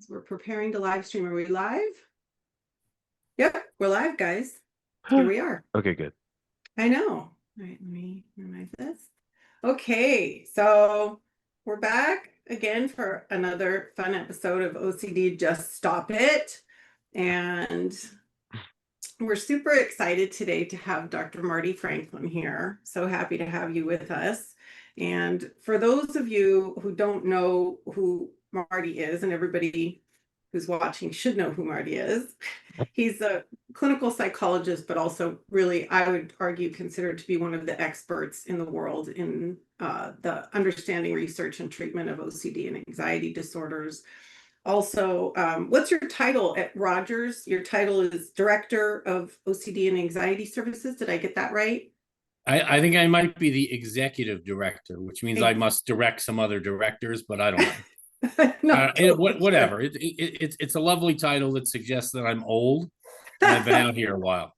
We're preparing to live stream. Are we live? Yep, we're live, guys. Here we are. Okay, good. I know. All right, let me minimize this. Okay, so we're back again for another fun episode of OCD Just Stop It. And we're super excited today to have Dr. Marty Franklin here. So happy to have you with us. And for those of you who don't know who Marty is, and everybody who's watching should know who Marty is, he's a clinical psychologist, but also really, I would argue, considered to be one of the experts in the world in the understanding, research, and treatment of OCD and anxiety disorders. Also, what's your title at Rogers? Your title is Director of OCD and Anxiety Services. Did I get that right? I think I might be the executive director, which means I must direct some other directors, but I don't know. Not totally whatever. It's a lovely title that suggests that I'm old and I've been out here a while.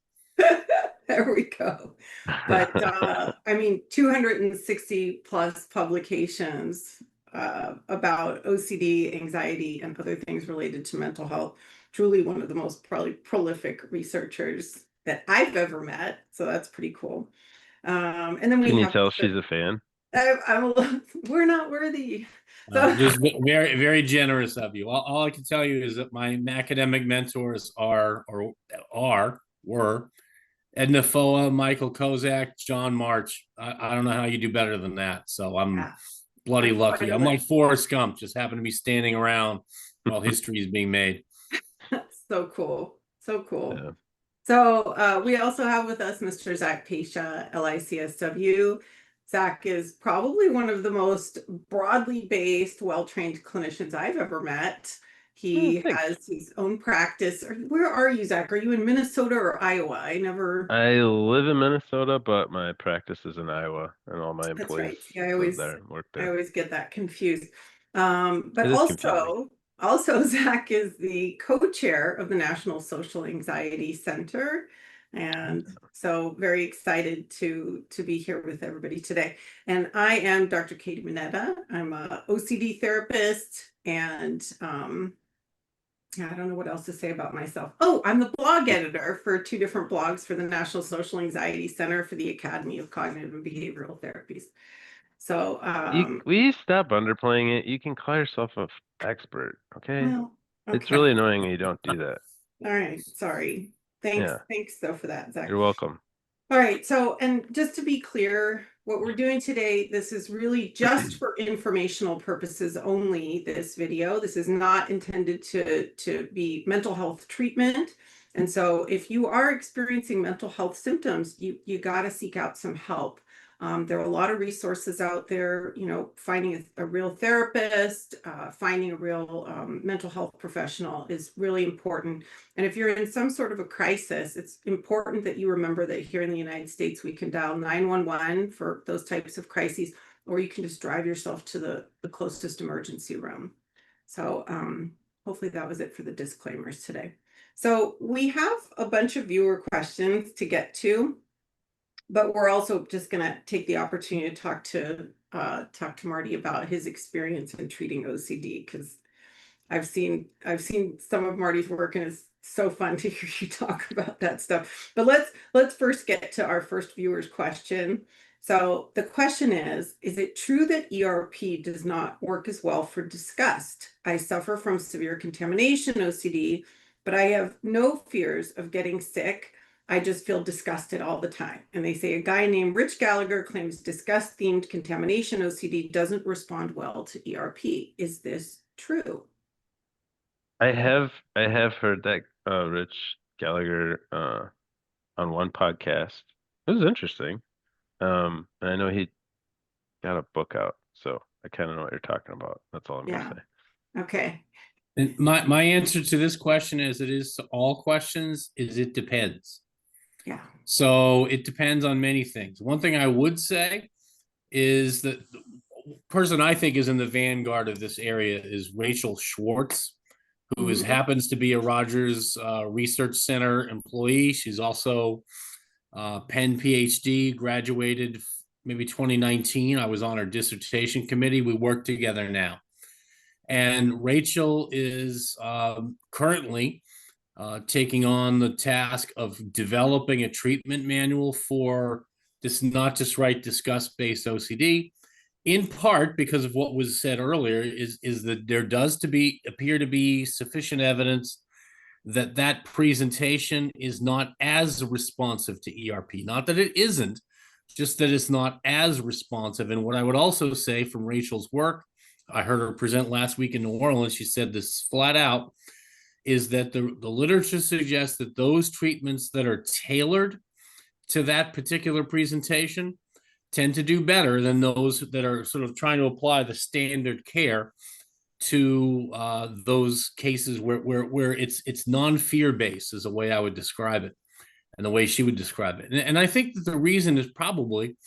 There we go. But I mean, 260 plus publications about OCD, anxiety, and other things related to mental health. Truly one of the most probably prolific researchers that I've ever met. So that's pretty cool. And then we Can you tell she's a fan? We're not worthy. So just very, very generous of you. All I can tell you is that my academic mentors were Edna Foa, Michael Kozak, John March. I don't know how you do better than that. So I'm bloody lucky. I'm like Forrest Gump, just happen to be standing around while history is being made. So cool. So cool. Yeah. So we also have with us Mr. Zach Pacha, LICSW. Zach is probably one of the most broadly based, well-trained clinicians I've ever met. He has his own practice. Where are you, Zach? Are you in Minnesota or Iowa? I live in Minnesota, but my practice is in Iowa, and all my employees live there and work there. I always get that confused. But also, Zach is the co-chair of the National Social Anxiety Center. And so very excited to be here with everybody today. And I am Dr. Katy Manetta. I'm a OCD therapist, and I don't know what else to say about myself. Oh, I'm the blog editor for 2 different blogs for the National Social Anxiety Center for the Academy of Cognitive and Behavioral Therapies. So will you stop underplaying it? You can call yourself an expert, okay? Well, okay? It's really annoying when you don't do that. All right, sorry. Thanks though for that, Zach. You're welcome. All right, so, and just to be clear, what we're doing today, this is really just for informational purposes only, this video. This is not intended to be mental health treatment. And so if you are experiencing mental health symptoms, you got to seek out some help. There are a lot of resources out there, finding a real therapist, finding a real mental health professional is really important. And if you're in some sort of a crisis, it's important that you remember that here in the United States, we can dial 911 for those types of crises, or you can just drive yourself to the closest emergency room. So hopefully that was it for the disclaimers today. So we have a bunch of viewer questions to get to. But we're also just going to take the opportunity to talk to Marty about his experience in treating OCD, because I've seen some of Marty's work, and it's so fun to hear you talk about that stuff. But let's first get to our first viewer's question. So the question is it true that ERP does not work as well for disgust? I suffer from severe contamination OCD, but I have no fears of getting sick. I just feel disgusted all the time. And they say a guy named Rich Gallagher claims disgust-themed contamination OCD doesn't respond well to ERP. Is this true? I have heard that Rich Gallagher on one podcast. It was interesting. And I know he got a book out, so I kind of know what you're talking about. That's all I'm gonna say. Okay. And my answer to this question, as it is to all questions, is it depends. Yeah. So it depends on many things. One thing I would say is that the person I think is in the vanguard of this area is Rachel Schwartz, who happens to be a Rogers Research Center employee. She's also Penn PhD, graduated maybe 2019. I was on her dissertation committee. We work together now. And Rachel is currently taking on the task of developing a treatment manual for this not just right disgust-based OCD, in part because of what was said earlier, is that there does appear to be sufficient evidence that that presentation is not as responsive to ERP. Not that it isn't, just that it's not as responsive. And what I would also say from Rachel's work, I heard her present last week in New Orleans, she said this flat out, is that the literature suggests that those treatments that are tailored to that particular presentation tend to do better than those that are sort of trying to apply the standard care to those cases where it's non-fear based is the way I would describe it, and the way she would describe it. And I think that the reason is probably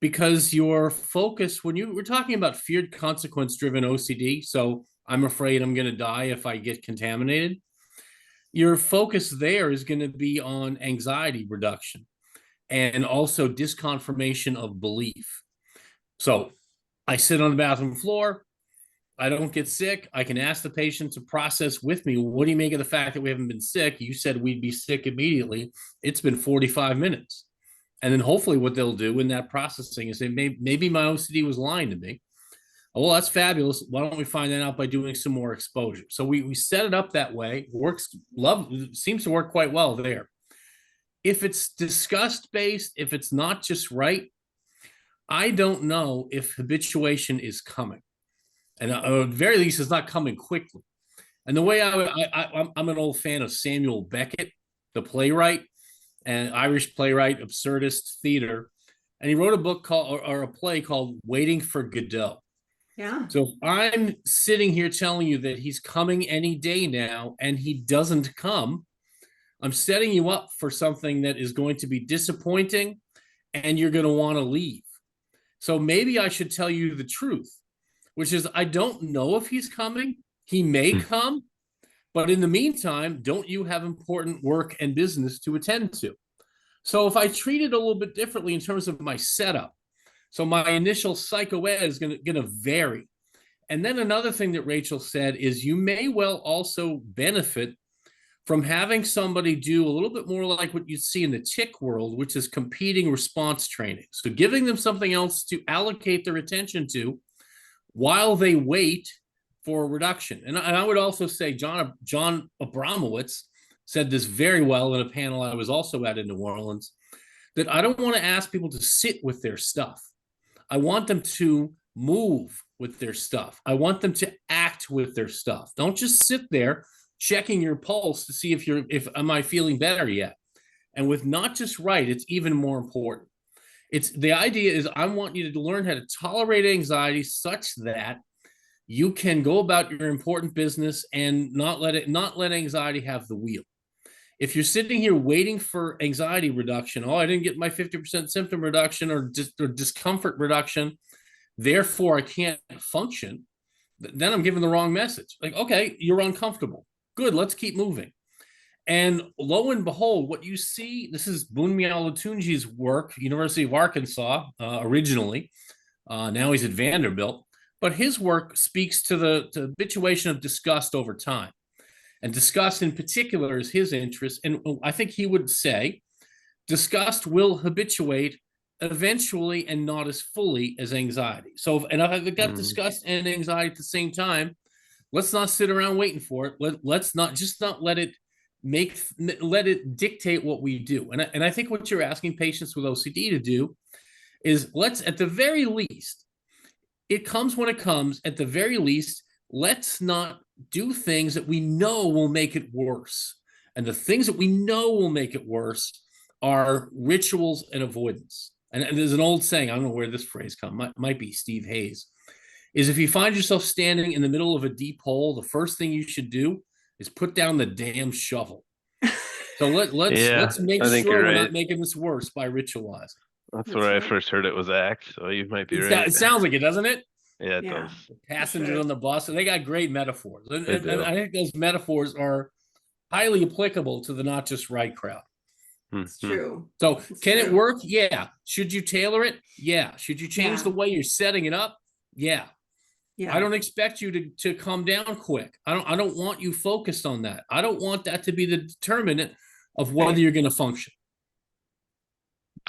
because your focus, when you were talking about feared consequence driven OCD, so I'm afraid I'm going to die if I get contaminated, your focus there is going to be on anxiety reduction and also disconfirmation of belief. So I sit on the bathroom floor, I don't get sick. I can ask the patient to process with me, what do you make of the fact that we haven't been sick? You said we'd be sick immediately. It's been 45 minutes. And then hopefully what they'll do in that processing is say, maybe my OCD was lying to me. Oh, well, that's fabulous. Why don't we find that out by doing some more exposure? So we set it up that way. Seems to work quite well there. If it's disgust-based, if it's not just right, I don't know if habituation is coming. And at the very least, it's not coming quickly. And the way I'm an old fan of Samuel Beckett, the playwright, and Irish playwright, absurdist theater. And he wrote a book called, or a play called Waiting for Godot. Yeah. So if I'm sitting here telling you that he's coming any day now and he doesn't come, I'm setting you up for something that is going to be disappointing and you're going to want to leave. So maybe I should tell you the truth, which is I don't know if he's coming. He may come, but in the meantime, don't you have important work and business to attend to? So if I treat it a little bit differently in terms of my setup, so my initial psychoed is going to vary. And then another thing that Rachel said is you may well also benefit from having somebody do a little bit more like what you see in the tick world, which is competing response training. So giving them something else to allocate their attention to while they wait for a reduction. And I would also say John Abramowitz said this very well in a panel I was also at in New Orleans, that I don't want to ask people to sit with their stuff. I want them to move with their stuff. I want them to act with their stuff. Don't just sit there checking your pulse to see if am I feeling better yet? And with not just right, it's even more important. It's the idea is I want you to learn how to tolerate anxiety such that you can go about your important business and not let anxiety have the wheel. If you're sitting here waiting for anxiety reduction, oh, I didn't get my 50% symptom reduction or discomfort reduction, therefore I can't function, then I'm giving the wrong message. Like, okay, you're uncomfortable. Good, let's keep moving. And lo and behold, what you see, this is Bunmiel Latunji's work, University of Arkansas, originally. Now he's at Vanderbilt. But his work speaks to the habituation of disgust over time. And disgust in particular is his interest. And I think he would say disgust will habituate eventually and not as fully as anxiety. So, and if I've got disgust and anxiety at the same time, let's not sit around waiting for it. Let's not let it dictate what we do. And I think what you're asking patients with OCD to do is let's, at the very least, it comes when it comes, at the very least, let's not do things that we know will make it worse. And the things that we know will make it worse are rituals and avoidance. And there's an old saying, I don't know where this phrase comes, might be Steve Hayes, is if you find yourself standing in the middle of a deep hole, the first thing you should do is put down the damn shovel. So let's make sure we're not making this worse by ritualizing. That's where I first heard it was ACT, so you might be right. It sounds like it, doesn't it? Yeah, it does. Passengers on the bus, and they got great metaphors. And I think those metaphors are highly applicable to the not just right crowd. It's true. So can it work? Yeah. Should you tailor it? Yeah. Should you change the way you're setting it up? Yeah. Yeah. I don't expect you to come down quick. I don't want you focused on that. I don't want that to be the determinant of whether you're going to function.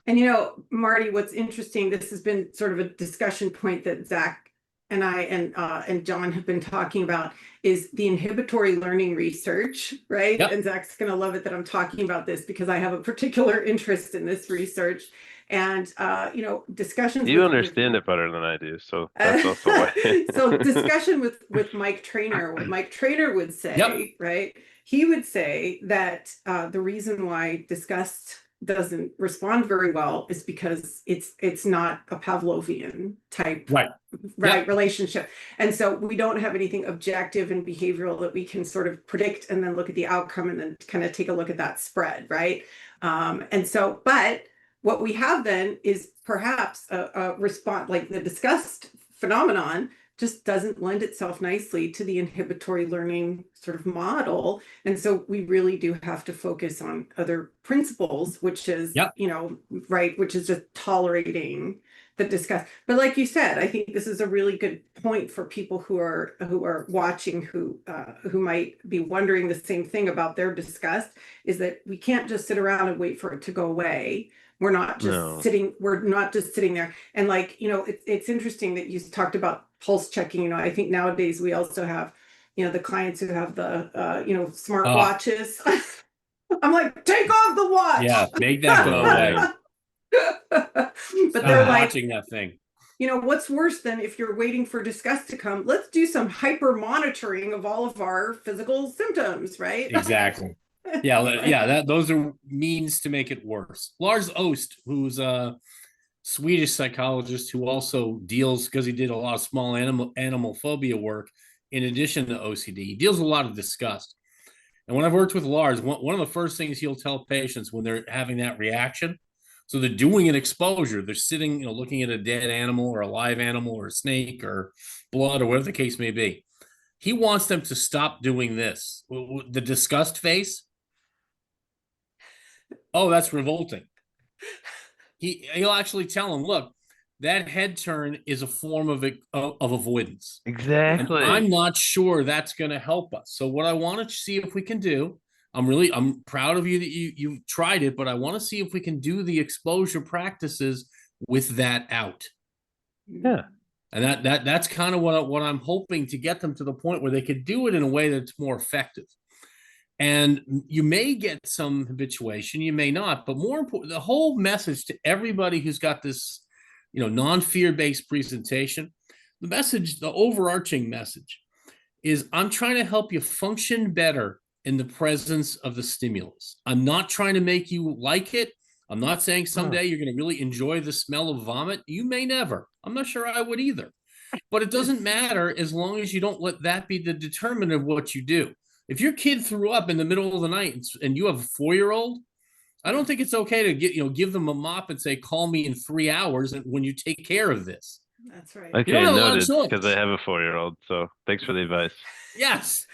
And you know, Marty, what's interesting, this has been sort of a discussion point that Zach and I and Jon have been talking about, is the inhibitory learning research, right? Yep. And Zach's going to love it that I'm talking about this because I have a particular interest in this research. And you know, discussions. You understand it better than I do, so that's also why. So discussion with Mike Trainer, what Mike Trainer would say, Yep. right? He would say that the reason why disgust doesn't respond very well is because it's not a Pavlovian type Right. Yep. relationship. And so we don't have anything objective and behavioral that we can sort of predict and then look at the outcome and then kind of take a look at that spread, right? And so, but what we have then is perhaps a response, like the disgust phenomenon just doesn't lend itself nicely to the inhibitory learning sort of model. And so we really do have to focus on other principles, which is, you know, right, which is just tolerating the disgust. But like you said, I think this is a really good point for people who are watching, who might be wondering the same thing about their disgust, is that we can't just sit around and wait for it to go away. We're not just sitting there. And like, you know, it's interesting that you talked about pulse checking. You know, I think nowadays we also have, you know, the clients who have the, you know, smart watches. I'm like, take off the watch. Yeah, make that go away. But they're like, watching that thing. You know, what's worse than if you're waiting for disgust to come? Let's do some hyper monitoring of all of our physical symptoms, right? Exactly. Yeah, those are means to make it worse. Lars Ost, who's a Swedish psychologist who also deals, because he did a lot of small animal phobia work in addition to OCD, he deals with a lot of disgust. And when I've worked with Lars, one of the first things he'll tell patients when they're having that reaction, so they're doing an exposure, they're sitting, you know, looking at a dead animal or a live animal or a snake or blood or whatever the case may be. He wants them to stop doing this. The disgust face. Oh, that's revolting. He'll actually tell them, look, that head turn is a form of avoidance. Exactly. And I'm not sure that's going to help us. So what I want to see if we can do, I'm proud of you that you've tried it, but I want to see if we can do the exposure practices with that out. Yeah. And that's kind of what I'm hoping to get them to the point where they could do it in a way that's more effective. And you may get some habituation, you may not, but more important, the whole message to everybody who's got this, you know, non-fear-based presentation, the overarching message is I'm trying to help you function better in the presence of the stimulus. I'm not trying to make you like it. I'm not saying someday you're going to really enjoy the smell of vomit. You may never. I'm not sure I would either. But it doesn't matter as long as you don't let that be the determinant of what you do. If your kid threw up in the middle of the night and you have a 4-year-old, I don't think it's okay to give them a mop and say, call me in 3 hours when you take care of this. That's right. Okay, noted, because I have a 4-year-old, so thanks for the advice. Yes.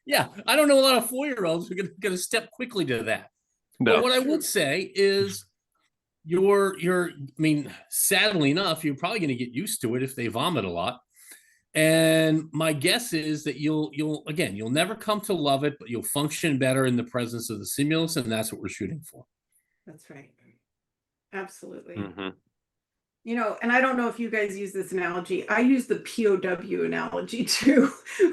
Yeah, I don't know a lot of 4-year-olds who are going to step quickly to that. No. But what I would say is I mean, sadly enough, you're probably going to get used to it if they vomit a lot. And my guess is that you'll never come to love it, but you'll function better in the presence of the stimulus, and that's what we're shooting for. That's right. Absolutely. Mm-hmm. You know, and I don't know if you guys use this analogy. I use the POW analogy too,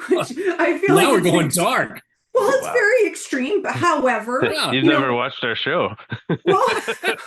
which I feel now we're going dark. Well, it's very extreme, but however, you've never watched our show. Well,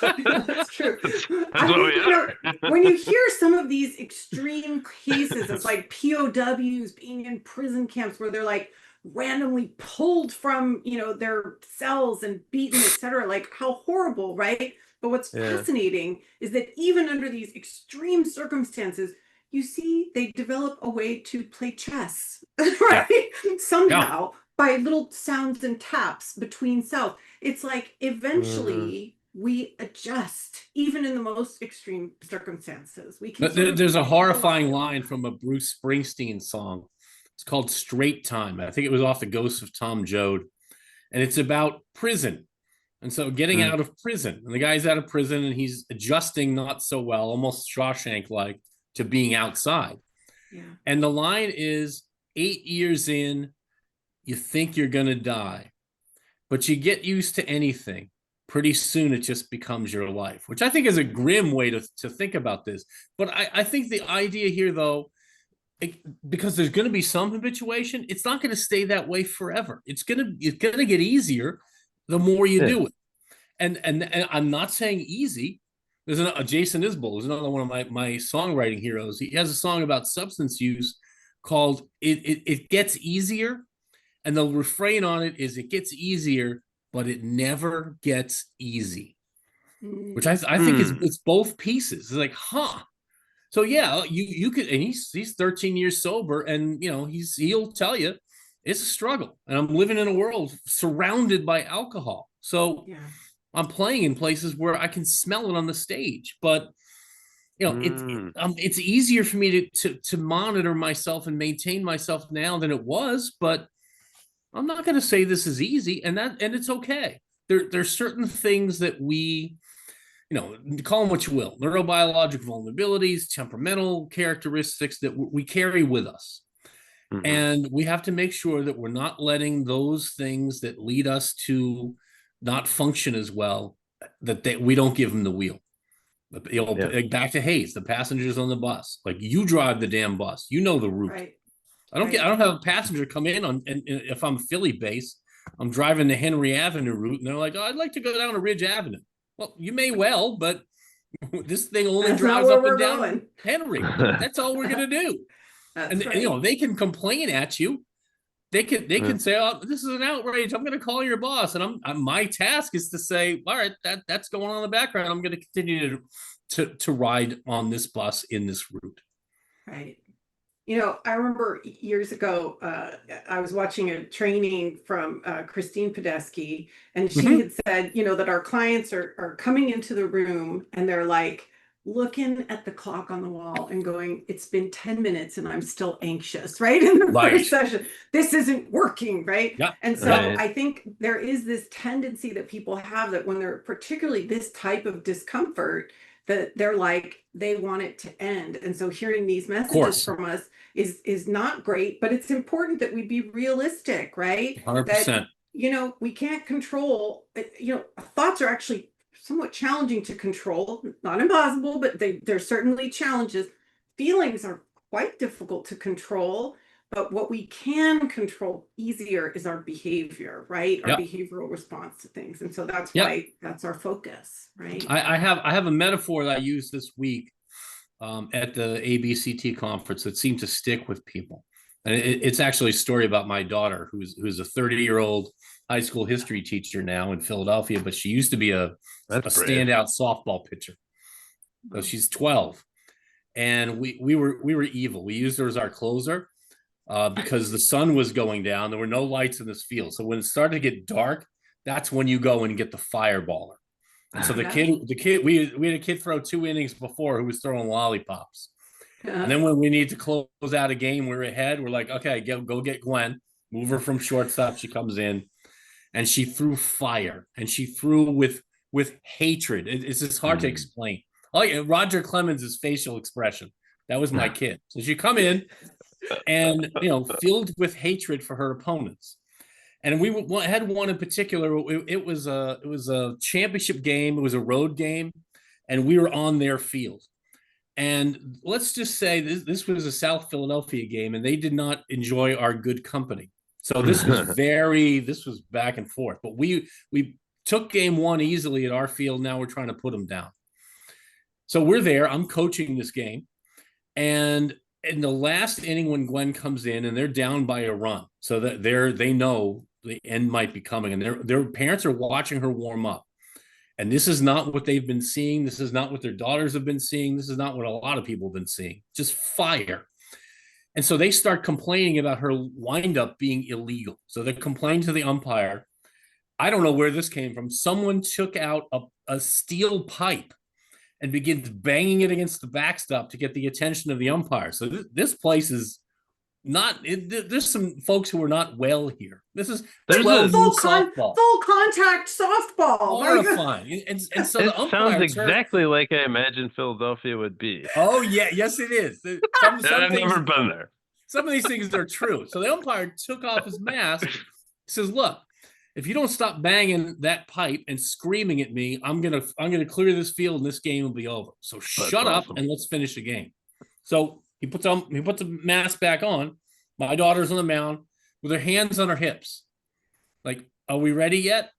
that's true. That's what we are. When you hear some of these extreme cases of like POWs being in prison camps where they're like randomly pulled from, you know, their cells and beaten, etc., like how horrible, right? But what's fascinating is that even under these extreme circumstances, you see they develop a way to play chess, right? Somehow. By little sounds and taps between cells. It's like eventually we adjust, even in the most extreme circumstances. We can. There's a horrifying line from a Bruce Springsteen song. It's called Straight Time. I think it was off The Ghost of Tom Joad. And it's about prison. And so getting out of prison. And the guy's out of prison and he's adjusting not so well, almost Shawshank-like, to being outside. And the line is 8 years in, you think you're going to die, but you get used to anything. Pretty soon it just becomes your life, which I think is a grim way to think about this. But I think the idea here, though, because there's going to be some habituation, it's not going to stay that way forever. It's going to get easier the more you do it. And I'm not saying easy. There's a Jason Isbell, who's another one of my songwriting heroes. He has a song about substance use called It Gets Easier. And the refrain on it is, it gets easier, but it never gets easy. Which I think it's both pieces. It's like, huh. So yeah, you could, and he's 13 years sober, and he'll tell you it's a struggle. And I'm living in a world surrounded by alcohol. So I'm playing in places where I can smell it on the stage, but it's easier for me to monitor myself and maintain myself now than it was. But I'm not going to say this is easy, and it's okay. There's certain things that we, call them what you will, neurobiological vulnerabilities, temperamental characteristics that we carry with us. And we have to make sure that we're not letting those things that lead us to not function as well, that we don't give them the wheel. Back to Hayes, the passengers on the bus. Like, you drive the damn bus, you know the route. Right. I don't have a passenger come in and if I'm Philly based, I'm driving the Henry Avenue route, and they're like, "Oh, I'd like to go down to Ridge Avenue." Well, you may well, but this thing only drives up and down Henry. That's all we're gonna do. And they can complain at you. They can say, "Oh, this is an outrage. I'm going to call your boss." And my task is to say, "All right, that's going on in the background. I'm going to continue to ride on this bus in this route." Right. I remember years ago, I was watching a training from Christine Podesky, and she had said, that our clients are coming into the room and they're like looking at the clock on the wall and going, "It's been 10 minutes and I'm still anxious," right? In the first session, this isn't working, right? Yeah. And so I think there is this tendency that people have, that when they're particularly this type of discomfort, that they're like, they want it to end. And so hearing these messages from us is not great, but it's important that we be realistic, right? 100%. That, we can't control, thoughts are actually somewhat challenging to control, not impossible, but there's certainly challenges. Feelings are quite difficult to control, but what we can control easier is our behavior, right? Our behavioral response to things. And so that's why that's our focus, right? I have a metaphor that I used this week at the ABCT conference that seemed to stick with people. And it's actually a story about my daughter, who's a 30-year-old high school history teacher now in Philadelphia, but she used to be a standout softball pitcher. So she's 12, and we were evil. We used her as our closer because the sun was going down. There were no lights in this field, so when it started to get dark, that's when you go and get the fireballer. And so the kid, we had a kid throw 2 innings before who was throwing lollipops. And then when we need to close out a game, we're ahead. We're like, "Okay, go get Gwen, move her from shortstop." She comes in, and she threw fire, and she threw with hatred. It's just hard to explain. Roger Clemens' facial expression. That was my kid. So she come in, and filled with hatred for her opponents. And we had one in particular. It was a championship game. It was a road game, and we were on their field. And let's just say this was a South Philadelphia game, and they did not enjoy our good company. So this was back and forth. But we took game one easily at our field. Now we're trying to put them down. So we're there. I'm coaching this game, and in the last inning, when Gwen comes in and they're down by a run, so that they know the end might be coming, and their parents are watching her warm up. And this is not what they've been seeing. This is not what their daughters have been seeing. This is not what a lot of people have been seeing. Just fire. And so they start complaining about her windup being illegal. So they complain to the umpire. I don't know where this came from. Someone took out a steel pipe and begins banging it against the backstop to get the attention of the umpire. So this place is there's some folks who are not well here. This is There's 12 full softball. full contact softball. Horrifying. And so It the umpire sounds exactly like I imagine Philadelphia would be. Oh yeah, yes it is. I've never been there. Some of these things are true. So the umpire took off his mask. He says, "Look, if you don't stop banging that pipe and screaming at me, I'm gonna clear this field and this game will be over. So shut up and let's finish the game." So he puts the mask back on. My daughter's on the mound with her hands on her hips. Like, are we ready yet?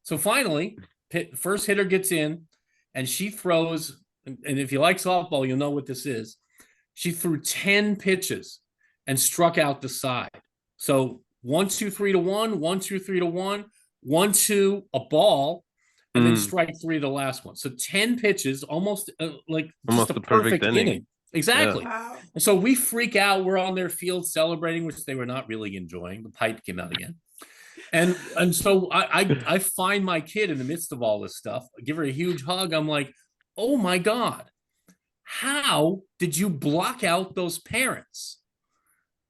So finally, first hitter gets in, and she throws. And if you like softball, you'll know what this is. She threw 10 pitches and struck out the side. So 1, 2, 3 to 1, 1, 2, 3 to 1, 1, 2, a ball, and then strike 3 the last one. So 10 pitches, almost like almost just a the perfect inning. Exactly. Yeah. Wow. And so we freak out. We're on their field celebrating, which they were not really enjoying. The pipe came out again. And so I find my kid in the midst of all this stuff, I give her a huge hug. I'm like, oh my God, how did you block out those parents?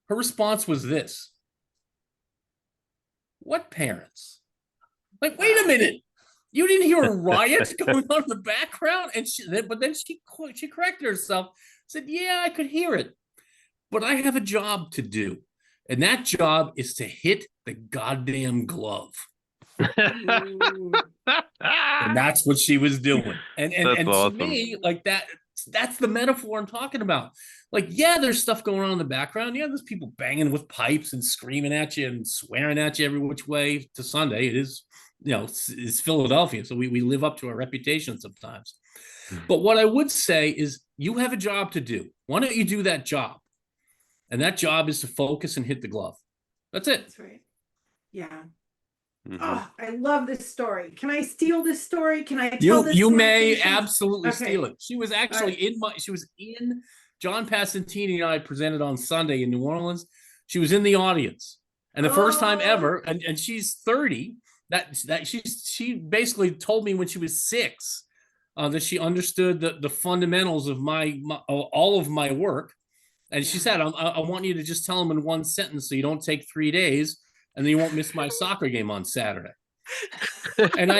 Her response was this. What parents? Like, wait a minute. You didn't hear a riot going on in the background? But then she corrected herself, said, yeah, I could hear it. But I have a job to do. And that job is to hit the goddamn glove. And that's what she was doing. And awesome. To me, like that's the metaphor I'm talking about. Like, yeah, there's stuff going on in the background. Yeah, there's people banging with pipes and screaming at you and swearing at you every which way. To Sunday, it is, it's Philadelphia, so we live up to our reputation sometimes. But what I would say is you have a job to do. Why don't you do that job? And that job is to focus and hit the glove. That's it. That's right. Yeah. Oh, I love this story. Can I steal this story? Can I tell this? You may absolutely steal it. She was actually she was in John Passantini and I presented on Sunday in New Orleans. She was in the audience. And the first time ever, and she's 30, she basically told me when she was 6 that she understood the fundamentals of all of my work. And she said, I want you to just tell them in one sentence so you don't take 3 days and then you won't miss my soccer game on Saturday. And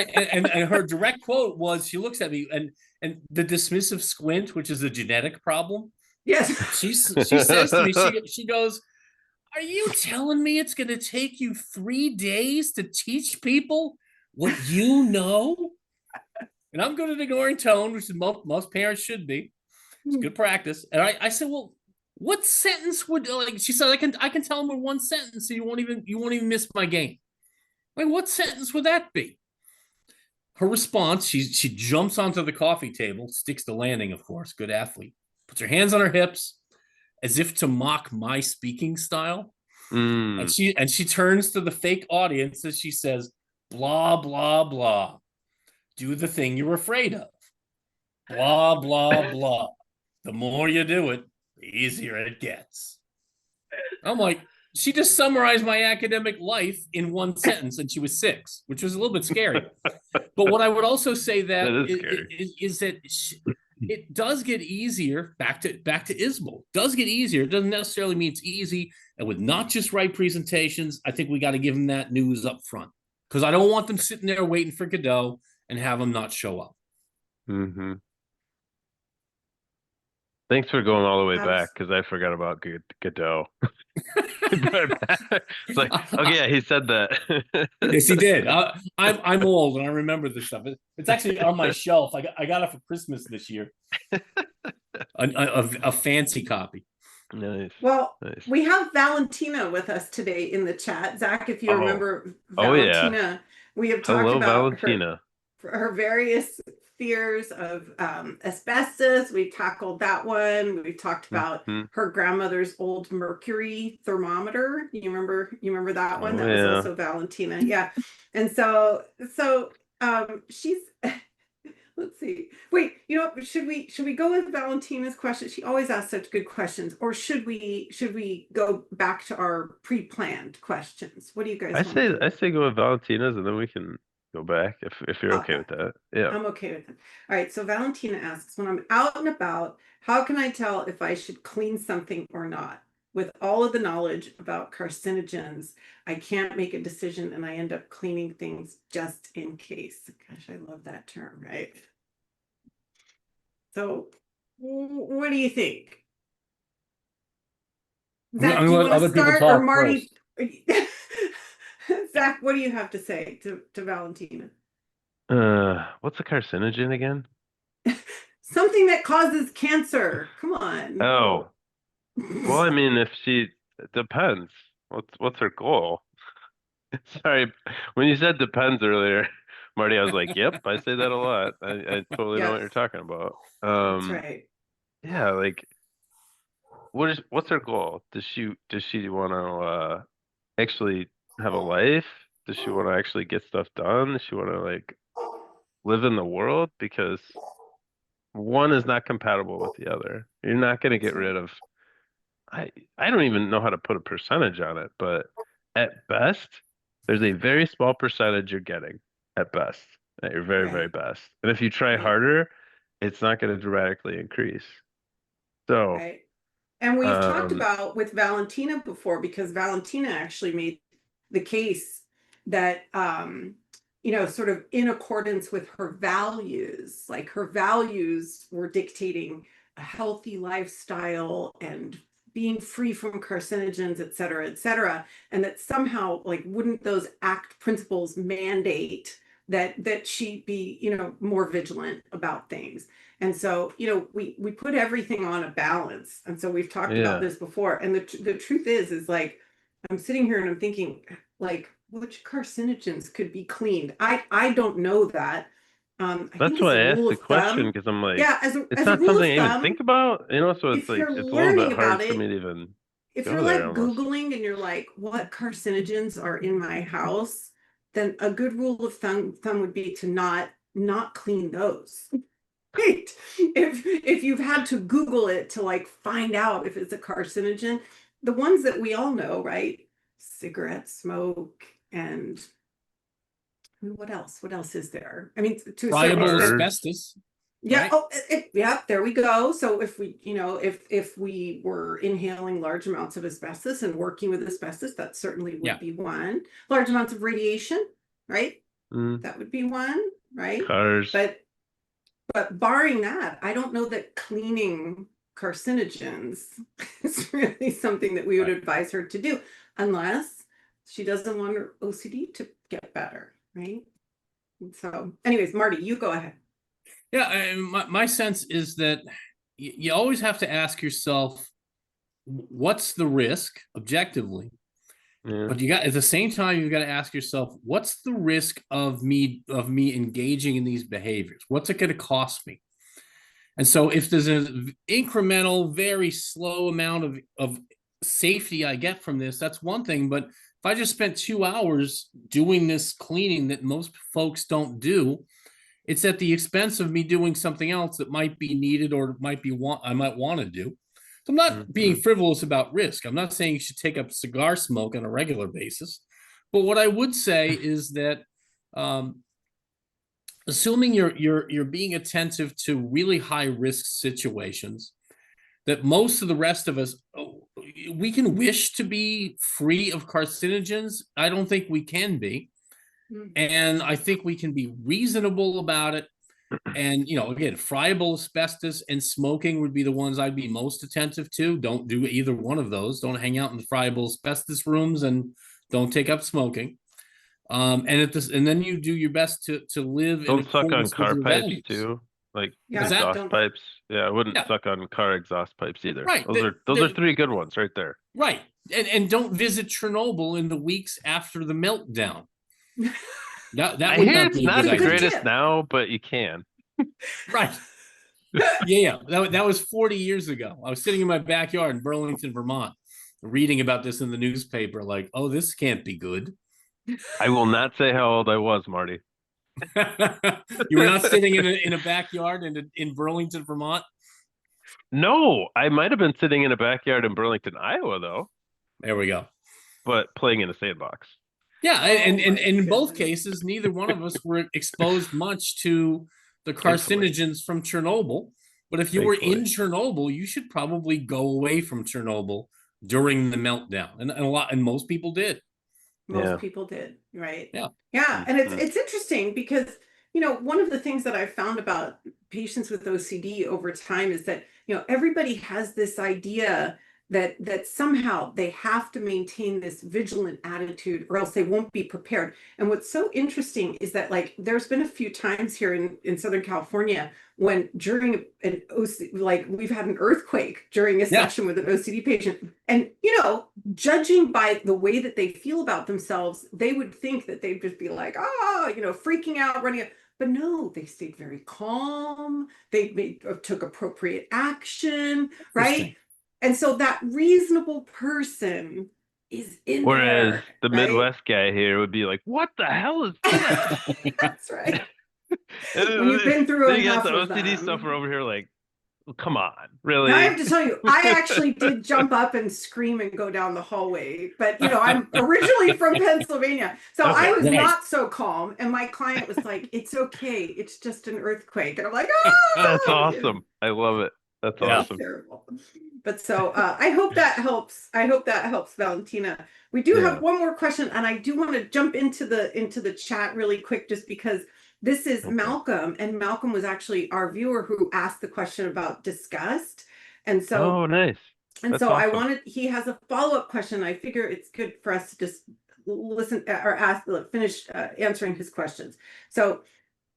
her direct quote was, she looks at me and the dismissive squint, which is a genetic problem. Yes. She says to me, she goes, are you telling me it's going to take you 3 days to teach people what you know? And I'm good at ignoring tone, which is most parents should be. It's good practice. And I said, well, what sentence would, like, she said, I can tell them in one sentence so you won't even miss my game. Like, what sentence would that be? Her response, she jumps onto the coffee table, sticks the landing, of course, good athlete, puts her hands on her hips as if to mock my speaking style. And she turns to the fake audience as she says, blah, blah, blah. Do the thing you're afraid of. Blah, blah, blah. The more you do it, the easier it gets. I'm like, she just summarized my academic life in one sentence, and she was 6, which was a little bit scary. But what I would also say that is that it does get easier. Back to ISMO, does get easier. It doesn't necessarily mean it's easy. And with not just right presentations, I think we got to give them that news up front, because I don't want them sitting there waiting for Godot and have them not show up. Mm-hmm. Thanks for going all the way back, because I forgot about Godot. It's like, oh yeah, he said that. Yes, he did. I'm old and I remember this stuff. It's actually on my shelf. I got it for Christmas this year. A fancy copy. Nice. Well, we have Valentina with us today in the chat. Zach, if you remember Valentina, we have talked about her various fears of asbestos. We tackled that one. We talked about her grandmother's old mercury thermometer. You remember that one? That was also Valentina. Yeah. And so she's let's see. Wait, should we go with Valentina's question? She always asks such good questions. Or should we go back to our pre-planned questions? What do you guys want? I say go with Valentina's, and then we can go back if you're okay with that. Yeah, I'm okay with it. All right, so Valentina asks, when I'm out and about, how can I tell if I should clean something or not? with all of the knowledge about carcinogens, I can't make a decision and I end up cleaning things just in case. Gosh, I love that term, right? So what do you think? Zach, I'm do you gonna let want to other people start, talk or Marty? first. Zach, what do you have to say to Valentina? What's a carcinogen again? Something that causes cancer. Come on. Oh, well, I mean, if she, it depends. What's her goal? Sorry, when you said depends earlier, Marty, I was like, yep, I say that a lot. I totally know what Yes, you're talking about. that's right. Yeah, like what's her goal? Does she want to actually have a life? Does she want to actually get stuff done? Does she want to like live in the world? Because one is not compatible with the other. You're not going to That's get right. rid of I don't even know how to put a percentage on it, but at best, there's a very small percentage you're getting at best, at your very, very Right. best. And if you try Right. harder, it's not going to dramatically increase. So, Right. And we've talked um, about with Valentina before, because Valentina actually made the case that, sort of in accordance with her values, like her values were dictating a healthy lifestyle and being free from carcinogens, et cetera, et cetera. And that somehow, like, wouldn't those ACT principles mandate that she be, more vigilant about things? And so, we put everything on a balance. And so we've talked about yeah, this before. And the truth is like, I'm sitting here and I'm thinking, like, which carcinogens could be cleaned? I don't know that. I that's think as why a I asked rule the of question thumb, because I'm like, yeah, it's as a not rule something of I even think thumb, about, so it's if like you're it's a little learning bit hard about for me it, to even if you're go there like almost. Googling and you're like, what carcinogens are in my house, then a good rule of thumb would be to not clean those. Right. If you've had to Google it to like find out if it's a carcinogen, the ones that we all know, right? Cigarette smoke and what else? What else is there? I mean, to a certain Friable extent, Cars. asbestos, yeah. right? Oh, yeah. There we go. So if we, if we were inhaling large amounts of asbestos and working with asbestos, that certainly Yeah. would be one. Large amounts of radiation, right? Mm, That would be one, right? cars. But barring that, I don't know that cleaning carcinogens is really something that we would Right. advise her to do, unless she doesn't want her OCD to get better, right? And so, anyways, Marty, you go ahead. Yeah, my sense is that you always have to ask yourself, what's the risk objectively? Yeah. But you got at the same time, you've got to ask yourself, what's the risk of me engaging in these behaviors? What's it going to cost me? And so if there's an incremental, very slow amount of safety I get from this, that's one thing. But if I just spent 2 hours doing this cleaning that most folks don't do, it's at the expense of me doing something else that might be needed or I might want to do. So I'm not being Hmm. frivolous about risk. I'm not saying you should take up cigar smoke on a regular basis. But what I would say is that assuming you're being attentive to really high risk situations, that most of the rest of us, we can wish to be free of carcinogens. I don't think we can be. And I think we can be reasonable about it. And, again, friable asbestos and smoking would be the ones I'd be most attentive to. Don't do either one of those. Don't hang out in the friable asbestos rooms and don't take up smoking. And then you do your best to live in Don't suck on accordance with car your pipes values. too, like Yeah, What's that? exhaust don't. pipes. Yeah, I wouldn't Yeah, suck on car exhaust pipes either. right. Those are three good ones right there. Right. And don't visit Chernobyl in the weeks after the meltdown. That I would hear not it's be a not good It's a the good idea. greatest tip. now, but you can. Right. Yeah. That was 40 years ago. I was sitting in my backyard in Burlington, Vermont, reading about this in the newspaper, like, oh, this can't be good. I will not say how old I was, Marty. You were not sitting in a backyard in Burlington, Vermont. No, I might have been sitting in a backyard in Burlington, Iowa, though, There we go. but playing in a sandbox. Yeah, Oh and my in both goodness. cases, neither one of us were exposed much to the Thankfully. carcinogens from Chernobyl. But if you were in Thankfully. Chernobyl, you should probably go away from Chernobyl during the meltdown, and most people did. Most people did, right? Yeah. Yeah. And it's interesting because, one of the things that I've found about patients with OCD over time is that, everybody has this idea that somehow they have to maintain this vigilant attitude or else they won't be prepared. And what's so interesting is that, like, there's been a few times here in Southern California when during an OCD, like, we've had an earthquake during a session with an OCD patient. And, judging by the way that they feel about themselves, they would think that they'd just be like, freaking out, running out. But no, they stayed very calm. They took appropriate action, right? And so that reasonable person is in there. Whereas the right? Midwest guy here would be like, "What the hell is this?" That's right. When you've been through then you got enough the of OCD them. stuff over here, like, come on, really? Now I have to tell you, I actually did jump up and scream and go down the hallway. But, I'm originally from Pennsylvania. So I was not so calm. And my client was like, "It's okay. It's just an earthquake." And I'm like, "Oh, That's awesome. I love it. That's awesome. Terrible." But so I hope that helps. I hope that helps, Valentina. We do have one more question, and I do want to jump into the chat really quick, just because this is Malcolm, and Malcolm was actually our viewer who asked the question about disgust. And so, nice. And That's so awesome. he has a follow-up question. I figure it's good for us to just listen or finish answering his questions. So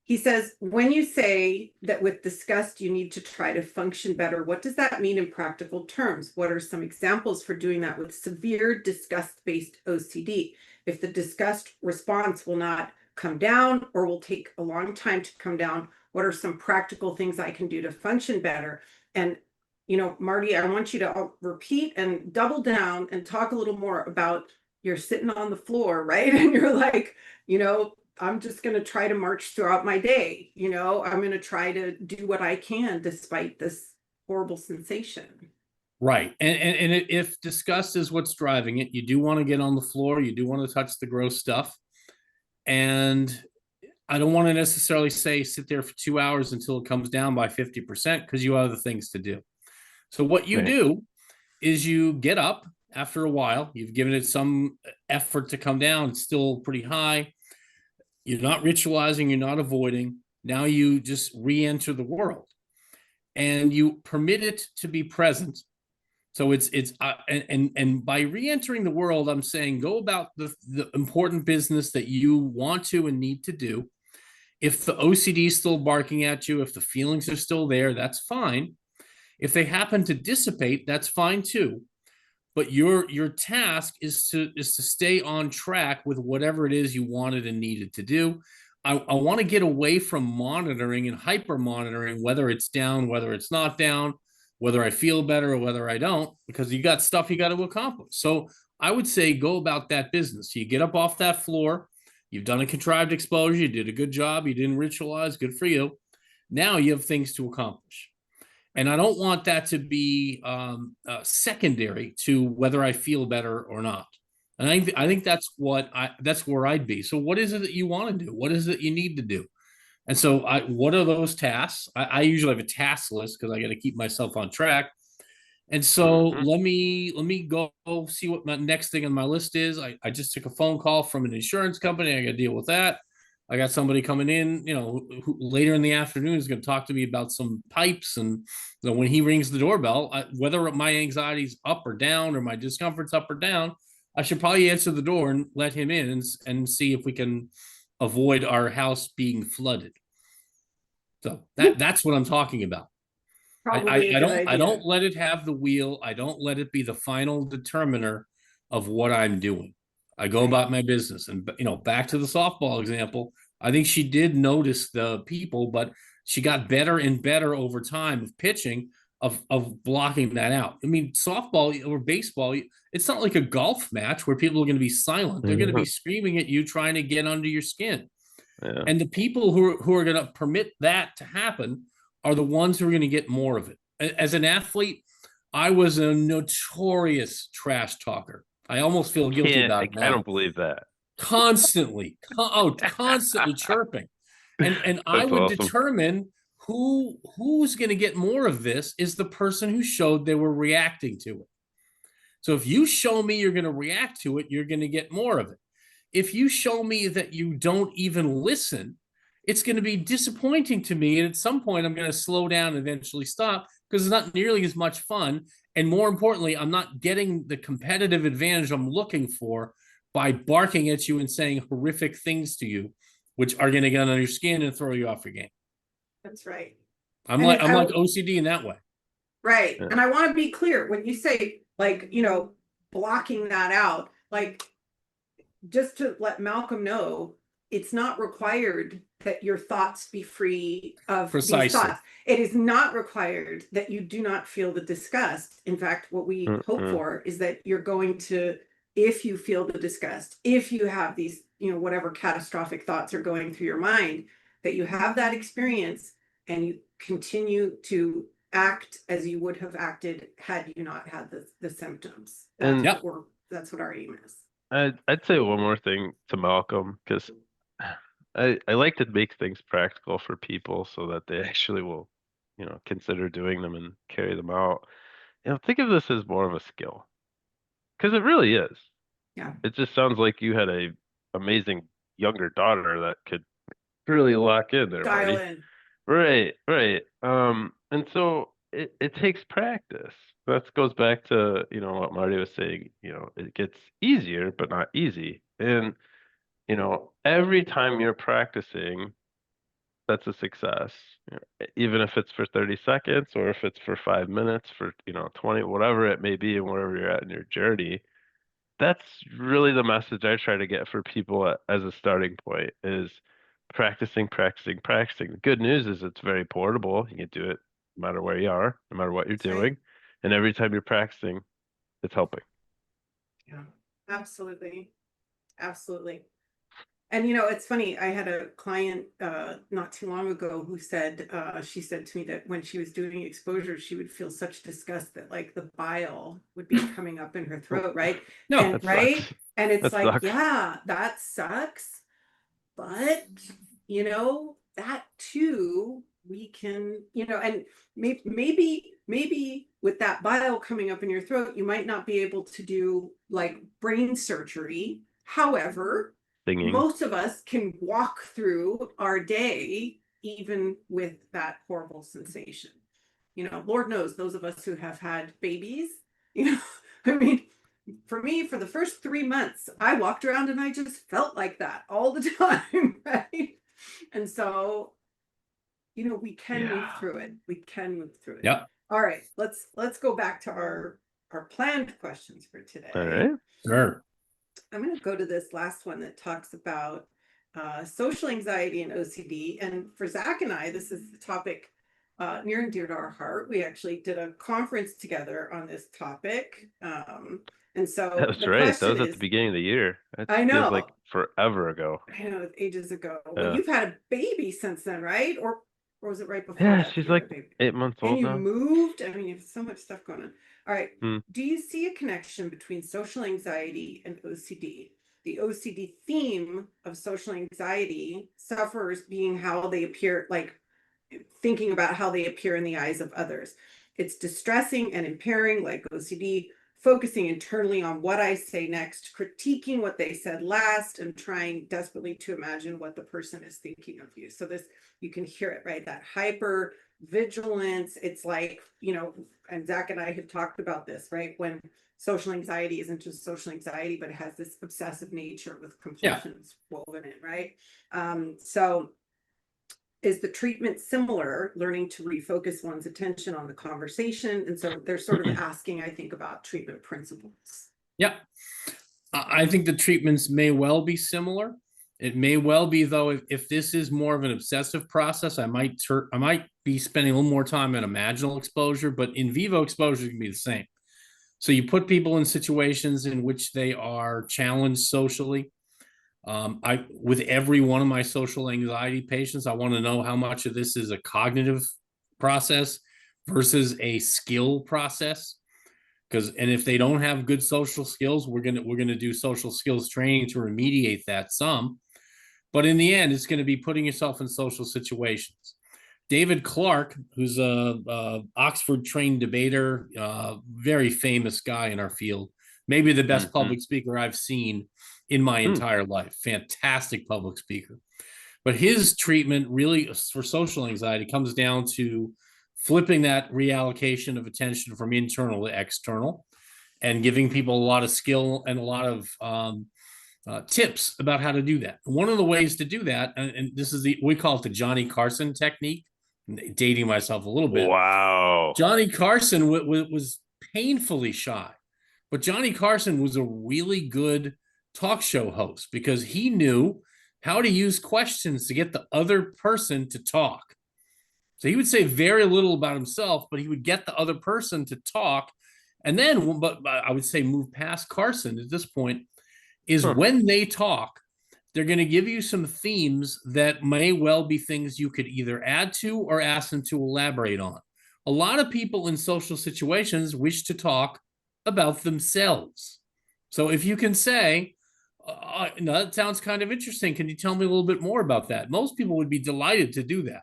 he says, when you say that with disgust, you need to try to function better, what does that mean in practical terms? What are some examples for doing that with severe disgust-based OCD? If the disgust response will not come down or will take a long time to come down, what are some practical things I can do to function better? And, Marty, I want you to repeat and double down and talk a little more about you're sitting on the floor, right? And you're like, I'm just going to try to march throughout my day. I'm going to try to do what I can despite this horrible sensation. Right. And if disgust is what's driving it, you do want to get on the floor. You do want to touch the gross stuff. And I don't want to necessarily say sit there for 2 hours until it comes down by 50%, because you have other things to do. So what you do is you get up after a while. You've given it some effort to come down. It's still pretty high. You're not ritualizing. You're not avoiding. Now you just re-enter the world, and you permit it to be present. So and by re-entering the world, I'm saying go about the important business that you want to and need to do. If the OCD is still barking at you, if the feelings are still there, that's fine. If they happen to dissipate, that's fine too. But your task is to stay on track with whatever it is you wanted and needed to do. I want to get away from monitoring and hyper monitoring, whether it's down, whether it's not down, whether I feel better or whether I don't, because you got stuff you got to accomplish. So I would say go about that business. You get up off that floor. You've done a contrived exposure. You did a good job. You didn't ritualize. Good for you. Now you have things to accomplish. And I don't want that to be secondary to whether I feel better or not. And I think that's where I'd be. So what is it that you want to do? What is it you need to do? And so what are those tasks? I usually have a task list because I got to keep myself on track. And so let me go see what my next thing on my list is. I just took a phone call from an insurance company. I got to deal with that. I got somebody coming in, who later in the afternoon is going to talk to me about some pipes. And when he rings the doorbell, whether my anxiety's up or down or my discomfort's up or down, I should probably answer the door and let him in and see if we can avoid our house being flooded. So that's what I'm talking about. I don't let it have the wheel. I don't let it be the final determiner of what I'm doing. I go about my business. And back to the softball example, I think she did notice the people, but she got better and better over time of pitching, of blocking that out. I mean, softball or baseball, it's not like a golf match where people are going to be silent. They're going to be screaming at you, trying to get under your skin. Yeah. And the people who are going to permit that to happen are the ones who are going to get more of it. As an athlete, I was a notorious trash talker. I almost feel guilty about it now. I don't believe that. Constantly chirping. And I would determine who's going to get more of this is the person who showed they were reacting to it. So if you show me you're going to react to it, you're going to get more of it. If you show me that you don't even listen, it's going to be disappointing to me. And at some point, I'm going to slow down and eventually stop because it's not nearly as much fun. And more importantly, I'm not getting the competitive advantage I'm looking for by barking at you and saying horrific things to you, which are going to get under your skin and throw you off your game. That's right. I'm And like OCD in that way. Right. Yeah. And I want to be clear when you say, like, you know, blocking that out, like, just to let Malcolm know, it's not required that your thoughts be free of these Precisely. thoughts. It is not required that you do not feel the disgust. In fact, what we hope for is that you're going to, if you feel the disgust, if you have these, you know, whatever catastrophic thoughts are going through your mind, that you have that experience and you continue to act as you would have acted had you not had the symptoms. And That's what our aim is. I'd say one more thing to Malcolm, because I like to make things practical for people so that they actually will, you know, consider doing them and carry them out. You know, think of this as more of a skill, because it really is. Yeah. It just sounds like you had a amazing younger daughter that could really lock in there, Dial Marty. in. Right, right. And so it takes practice. That goes back to, you know, what Marty was saying, you know, it gets easier, but not easy. And, you know, every time you're practicing, that's a success. You know, even if it's for 30 seconds or if it's for 5 minutes, for, you know, 20, whatever it may be, and wherever you're at in your journey, that's really the message I try to get for people as a starting point is practicing, practicing, practicing. The good news is it's very portable. You can do it no matter where you are, no matter what you're That's right. doing. And every time you're practicing, it's helping. Yeah, absolutely. Absolutely. And you know, it's funny, I had a client not too long ago who said, she said to me that when she was doing exposure, she would feel such disgust that like the bile would be coming up in her throat, right? No, And That right. sucks. And it's That like, sucks. yeah, that sucks. But you know, that too, we can, you know, and maybe with that bile coming up in your throat, you might not be able to do like brain surgery. However, Singing. most of us can walk through our day even with that horrible sensation. You know, Lord knows those of us who have had babies, you know, I mean, for me, for the first 3 months, I walked around and I just felt like that all the time, right? And so, you know, we can move through it. We can move through it. Yeah. All right, let's go back to our planned questions for today. All right. Sure. I'm going to go to this last one that talks about social anxiety and OCD. And for Zach and I, this is the topic near and dear to our heart. We actually did a conference together on this topic. And so That's the right. That question was at is, the beginning of the year. That I feels know. like forever ago. I know, ages ago. Yeah. Well, you've had a baby since then, right? Or was it right before Yeah, that she's you had a like baby? 8 months And old you now. moved. I mean, you have so much stuff going on. All right. Hmm. Do you see a connection between social anxiety and OCD? The OCD theme of social anxiety sufferers being how they appear, like thinking about how they appear in the eyes of others. It's distressing and impairing, like OCD, focusing internally on what I say next, critiquing what they said last, and trying desperately to imagine what the person is thinking of you. So this, you can hear it, right? That hyper vigilance. It's like, you know, and Zach and I have talked about this, right? When social anxiety isn't just social anxiety, but it has this obsessive nature with compulsions woven in, right? So is the treatment similar, learning to refocus one's attention on the conversation? And so they're sort of asking, I think, about treatment principles. Yeah. I think the treatments may well be similar. It may well be, though, if this is more of an obsessive process, I might be spending a little more time in imaginal exposure, but in vivo exposure can be the same. So you put people in situations in which they are challenged socially. With every one of my social anxiety patients, I want to know how much of this is a cognitive process versus a skill process. And if they don't have good social skills, we're gonna do social skills training to remediate that some. But in the end, it's going to be putting yourself in social situations. David Clark, who's a Oxford trained debater, very famous guy in our field, maybe the best public speaker I've seen in my entire life. Fantastic public speaker. But his treatment really for social anxiety comes down to flipping that reallocation of attention from internal to external and giving people a lot of skill and a lot of tips about how to do that. One of the ways to do that, and this is we call it the Johnny Carson technique, dating myself a little bit. Wow. Johnny Carson was painfully shy, but Johnny Carson was a really good talk show host because he knew how to use questions to get the other person to talk. So he would say very little about himself, but he would get the other person to talk. And then, but I would say move past Carson at this point, is when they talk, they're going to give you some themes that may well be things you could either add to or ask them to elaborate on. A lot of people in social situations wish to talk about themselves. So if you can say, no, that sounds kind of interesting. Can you tell me a little bit more about that? Most people would be delighted to do that.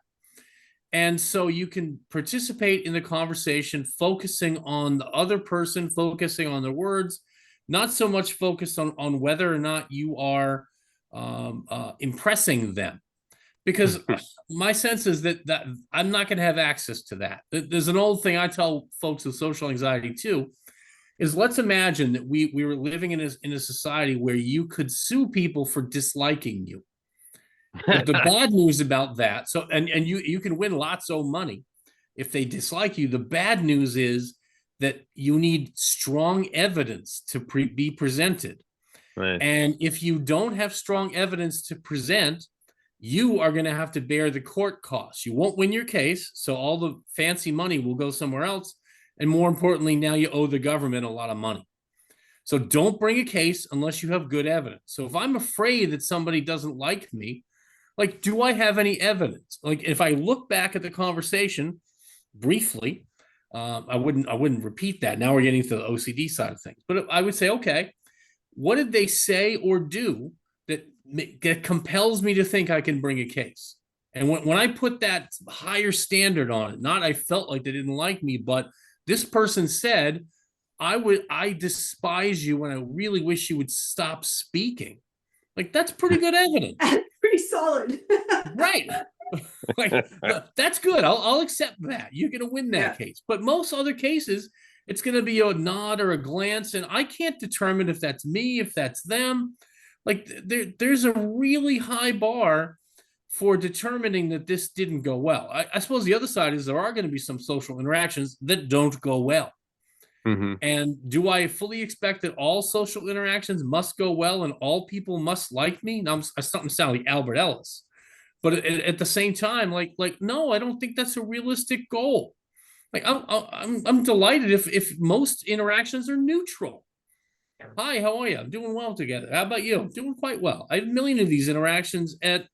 And so you can participate in the conversation, focusing on the other person, focusing on their words, not so much focused on whether or not you are impressing them. Because my sense is that I'm not going to have access to that. There's an old thing I tell folks with social anxiety too, is let's imagine that we were living in a society where you could sue people for disliking you. But the bad news about that, so and you can win lots of money if they dislike you. The bad news is that you need strong evidence to be presented. Right. And if you don't have strong evidence to present, you are going to have to bear the court costs. You won't win your case, so all the fancy money will go somewhere else. And more importantly, now you owe the government a lot of money. So don't bring a case unless you have good evidence. So if I'm afraid that somebody doesn't like me, like, do I have any evidence? Like, if I look back at the conversation briefly, I wouldn't repeat that. Now we're getting to the OCD side of things. But I would say, okay, what did they say or do that compels me to think I can bring a case? And when I put that higher standard on it, not I felt like they didn't like me, but this person said, I despise you and I really wish you would stop speaking. Like, that's pretty good evidence. Pretty solid. Right. Like, that's good. I'll accept that. You're going to win that case. But most other cases, it's going to be a nod or a glance. And I can't determine if that's me, if that's them. Like, there's a really high bar for determining that this didn't go well. I suppose the other side is there are going to be some social interactions that don't go well. And do I fully expect that all social interactions must go well and all people must like me? Now, I'm something sound like Albert Ellis, but at the same time, like no, I don't think that's a realistic goal. Like, I'm delighted if most interactions are neutral. Hi, how are you? I'm doing well together. How about you? I'm doing quite well. I had a million of these interactions at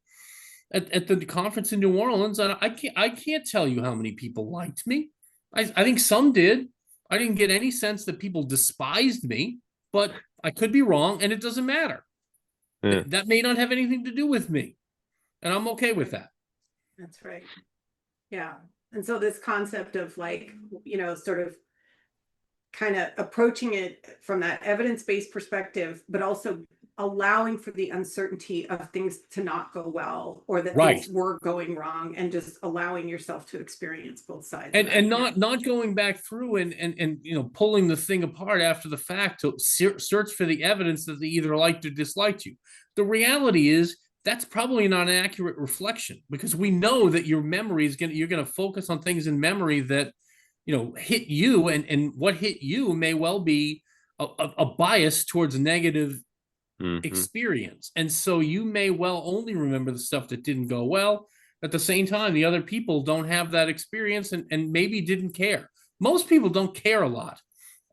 the conference in New Orleans, and I can't tell you how many people liked me. I think some did. I didn't get any sense that people despised me, but I could be wrong, and it doesn't matter. Yeah. That may not have anything to do with me, and I'm okay with that. That's right. Yeah. And so this concept of, like, sort of kind of approaching it from that evidence-based perspective, but also allowing for the uncertainty of things to not go well, or that things were going wrong, and just allowing yourself to experience both sides. And not going back through and pulling the thing apart after the fact to search for the evidence that they either liked or disliked you. The reality is that's probably not an accurate reflection, because we know that your memory is you're going to focus on things in memory that hit you, and what hit you may well be a bias towards negative experience. And so you may well only remember the stuff that didn't go well. At the same time, the other people don't have that experience and maybe didn't care. Most people don't care a lot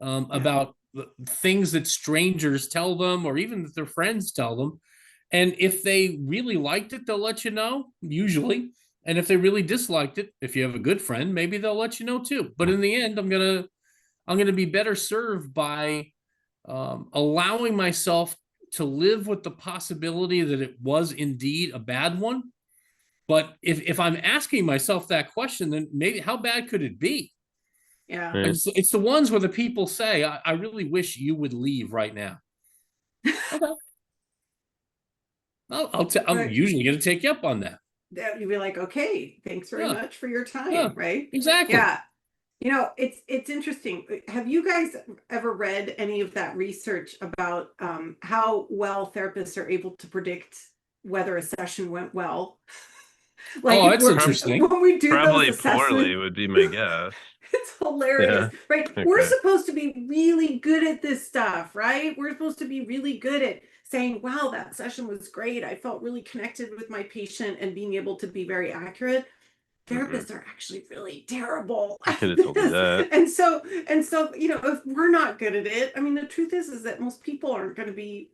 about the things that strangers tell them, or even that their friends tell them. And if they really liked it, they'll let you know, usually. And if they really disliked it, if you have a good friend, maybe they'll let you know too. But in the end, I'm gonna be better served by allowing myself to live with the possibility that it was indeed a bad one, But if I'm asking myself that question, then maybe how bad could it be? Yeah. Right. It's the ones where the people say, I really wish you would leave right now. Okay. I'm Right. usually going to take you up on that. That you'd be like, okay, thanks very Yeah. much for your time, Yeah, right? exactly. Yeah. You know, it's interesting. Have you guys ever read any of that research about how well therapists are able to predict whether a session went well? Like Oh, that's we're, interesting. when we do those Probably poorly assessments, would be my guess. it's hilarious, Yeah. right? We're Okay. supposed to be really good at this stuff, right? We're supposed to be really good at saying, wow, that session was great. I felt really connected with my patient and being able to be very accurate. Therapists are actually really terrible I at could have told you this. that. And so, you know, if we're not good at it, I mean, the truth is that most people aren't going to be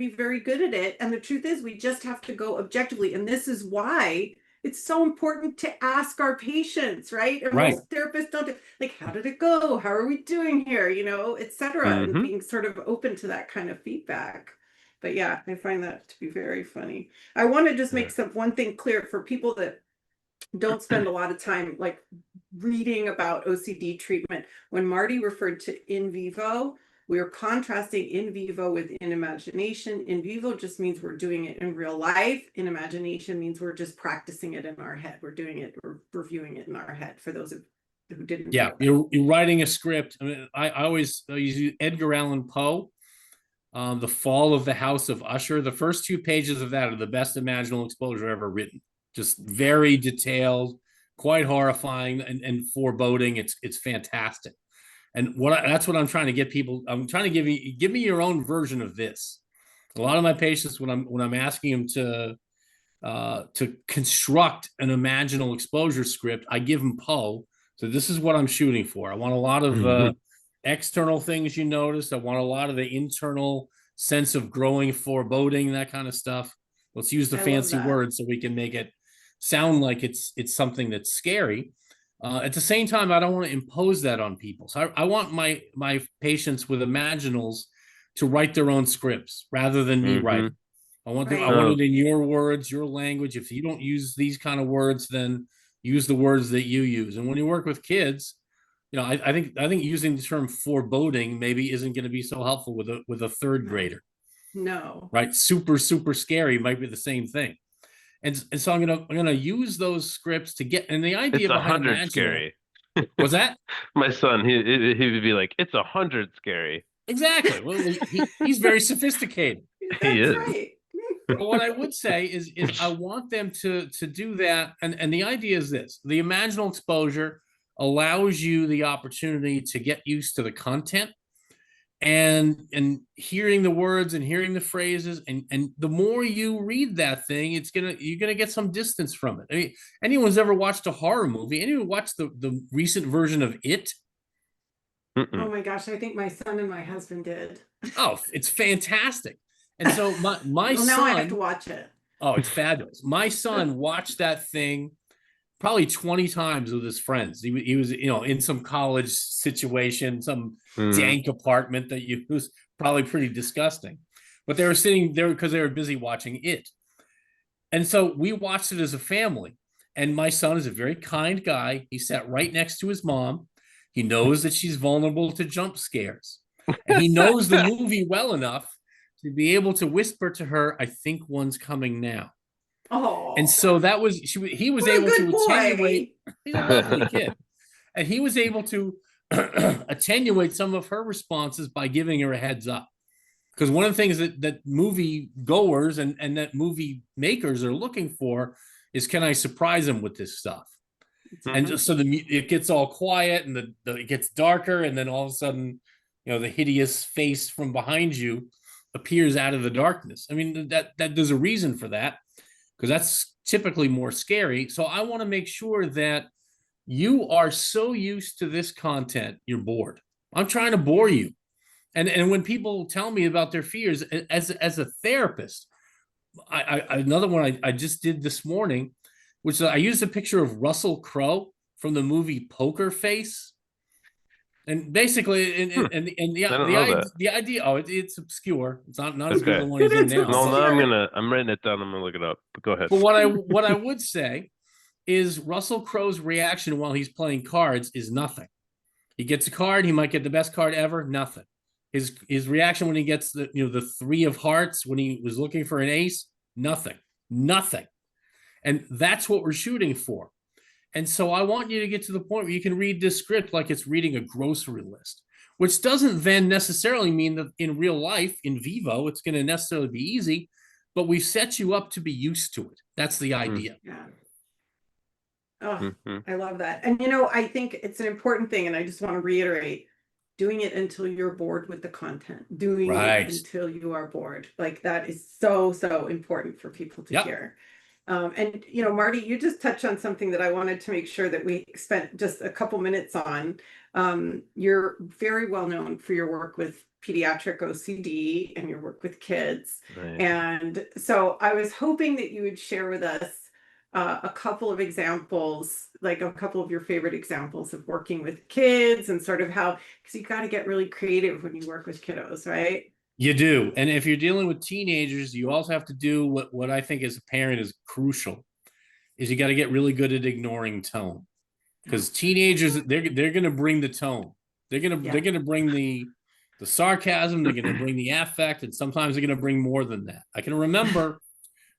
very good at it. And the truth is we just have to go objectively. And this is why it's so important to ask our patients, right? And Right. most therapists don't do, like, how did it go? How are we doing here? You know, et cetera. And Mhm. being sort of open to that kind of feedback. But yeah, I find that to be very funny. I want to just make one thing clear for people that don't spend a lot of time like reading about OCD treatment. When Marty referred to in vivo, we are contrasting in vivo with in imagination. In vivo just means we're doing it in real life. In imagination means we're just practicing it in our head. We're doing it, we're reviewing it in our head for those who didn't. Yeah, you're writing a script. I mean, I always use Edgar Allan Poe, The Fall of the House of Usher. The first 2 pages of that are the best imaginal exposure ever written. Just very detailed, quite horrifying and foreboding. It's fantastic. And that's what I'm trying to get people. I'm trying to give me your own version of this. A lot of my patients, when I'm asking them to construct an imaginal exposure script, I give them Poe. So this is what I'm shooting for. I want a lot of external things you notice. I want a lot of the internal sense of growing foreboding, that kind of stuff. Let's use the fancy words so we can make it sound like it's something that's scary. At the same time, I don't want to impose that on people. So I want my patients with imaginals to write their own scripts rather than me writing. I want them. I want it in your words, your language. If you don't use these kind of words, then use the words that you use. And when you work with kids, you know, I think using the term foreboding maybe isn't going to be so helpful with a third grader. No. Right. Super scary might be the same thing. And so I'm gonna use those scripts to get, and the idea It's behind 100 scary. Was that My son? He would be like, it's 100 scary. exactly? Well, he's very sophisticated. He is. Right. But what I would say is I want them to do that, and the idea is this: the imaginal exposure allows you the opportunity to get used to the content and hearing the words and hearing the phrases, and the more you read that thing, you're gonna get some distance from it. I mean, anyone's ever watched a horror movie? Anyone watched the recent version of It? Oh my gosh, I think my son and my husband did. Oh, it's fantastic. And so my Well, son, now I have to watch it. oh, it's fabulous. My son watched that thing probably 20 times with his friends. He was, you know, in some college situation, some dank apartment that was probably pretty disgusting. But they were sitting there because they were busy watching It. And so we watched it as a family. And my son is a very kind guy. He sat right next to his mom. He knows that she's vulnerable to jump scares. And he knows the movie well enough to be able to whisper to her, I think one's coming now. Oh. And so that was he was able to attenuate. He's a lovely kid, and he was able to attenuate some of her responses by giving her a heads up. Because one of the things that movie goers and that movie makers are looking for is, can I surprise them with this stuff? And just so it gets all quiet and it gets darker, and then all of a sudden, you know, the hideous face from behind you appears out of the darkness. I mean, that there's a reason for that, because that's typically more scary. So I want to make sure that you are so used to this content, you're bored. I'm trying to bore you. And when people tell me about their fears, as a therapist, another one I just did this morning, which I used a picture of Russell Crowe from the movie Poker Face. And basically, and I don't know that. the idea, oh, it's obscure. It's not as good Okay. as the one he's in It's now. No, obscure. no, I'm writing it down. I'm gonna look it up. But go ahead. But what I would say is Russell Crowe's reaction while he's playing cards is nothing. He gets a card, he might get the best card ever, nothing. His reaction when he gets the 3 of hearts when he was looking for an ace, nothing. Nothing. And that's what we're shooting for. And so I want you to get to the point where you can read this script like it's reading a grocery list, which doesn't then necessarily mean that in real life, in vivo, it's going to necessarily be easy, but we've set you up to be used to it. That's the idea. Yeah. Oh, I love that. And I think it's an important thing, and I just want to reiterate, doing it until you're bored with the content, doing it until you are bored. Like that is so, so important for people to hear. And Marty, you just touched on something that I wanted to make sure that we spent just a couple minutes on. You're very well known for your work with pediatric OCD and your work with kids. Right. And so I was hoping that you would share with us a couple of examples, like a couple of your favorite examples of working with kids and sort of how, because you got to get really creative when you work with kiddos, right? You do. And if you're dealing with teenagers, you also have to do what I think as a parent is crucial, is you got to get really good at ignoring tone. Because teenagers, they're going to bring the tone. They're going to bring the sarcasm, they're going to bring the affect, and sometimes they're going to bring more than that. I can remember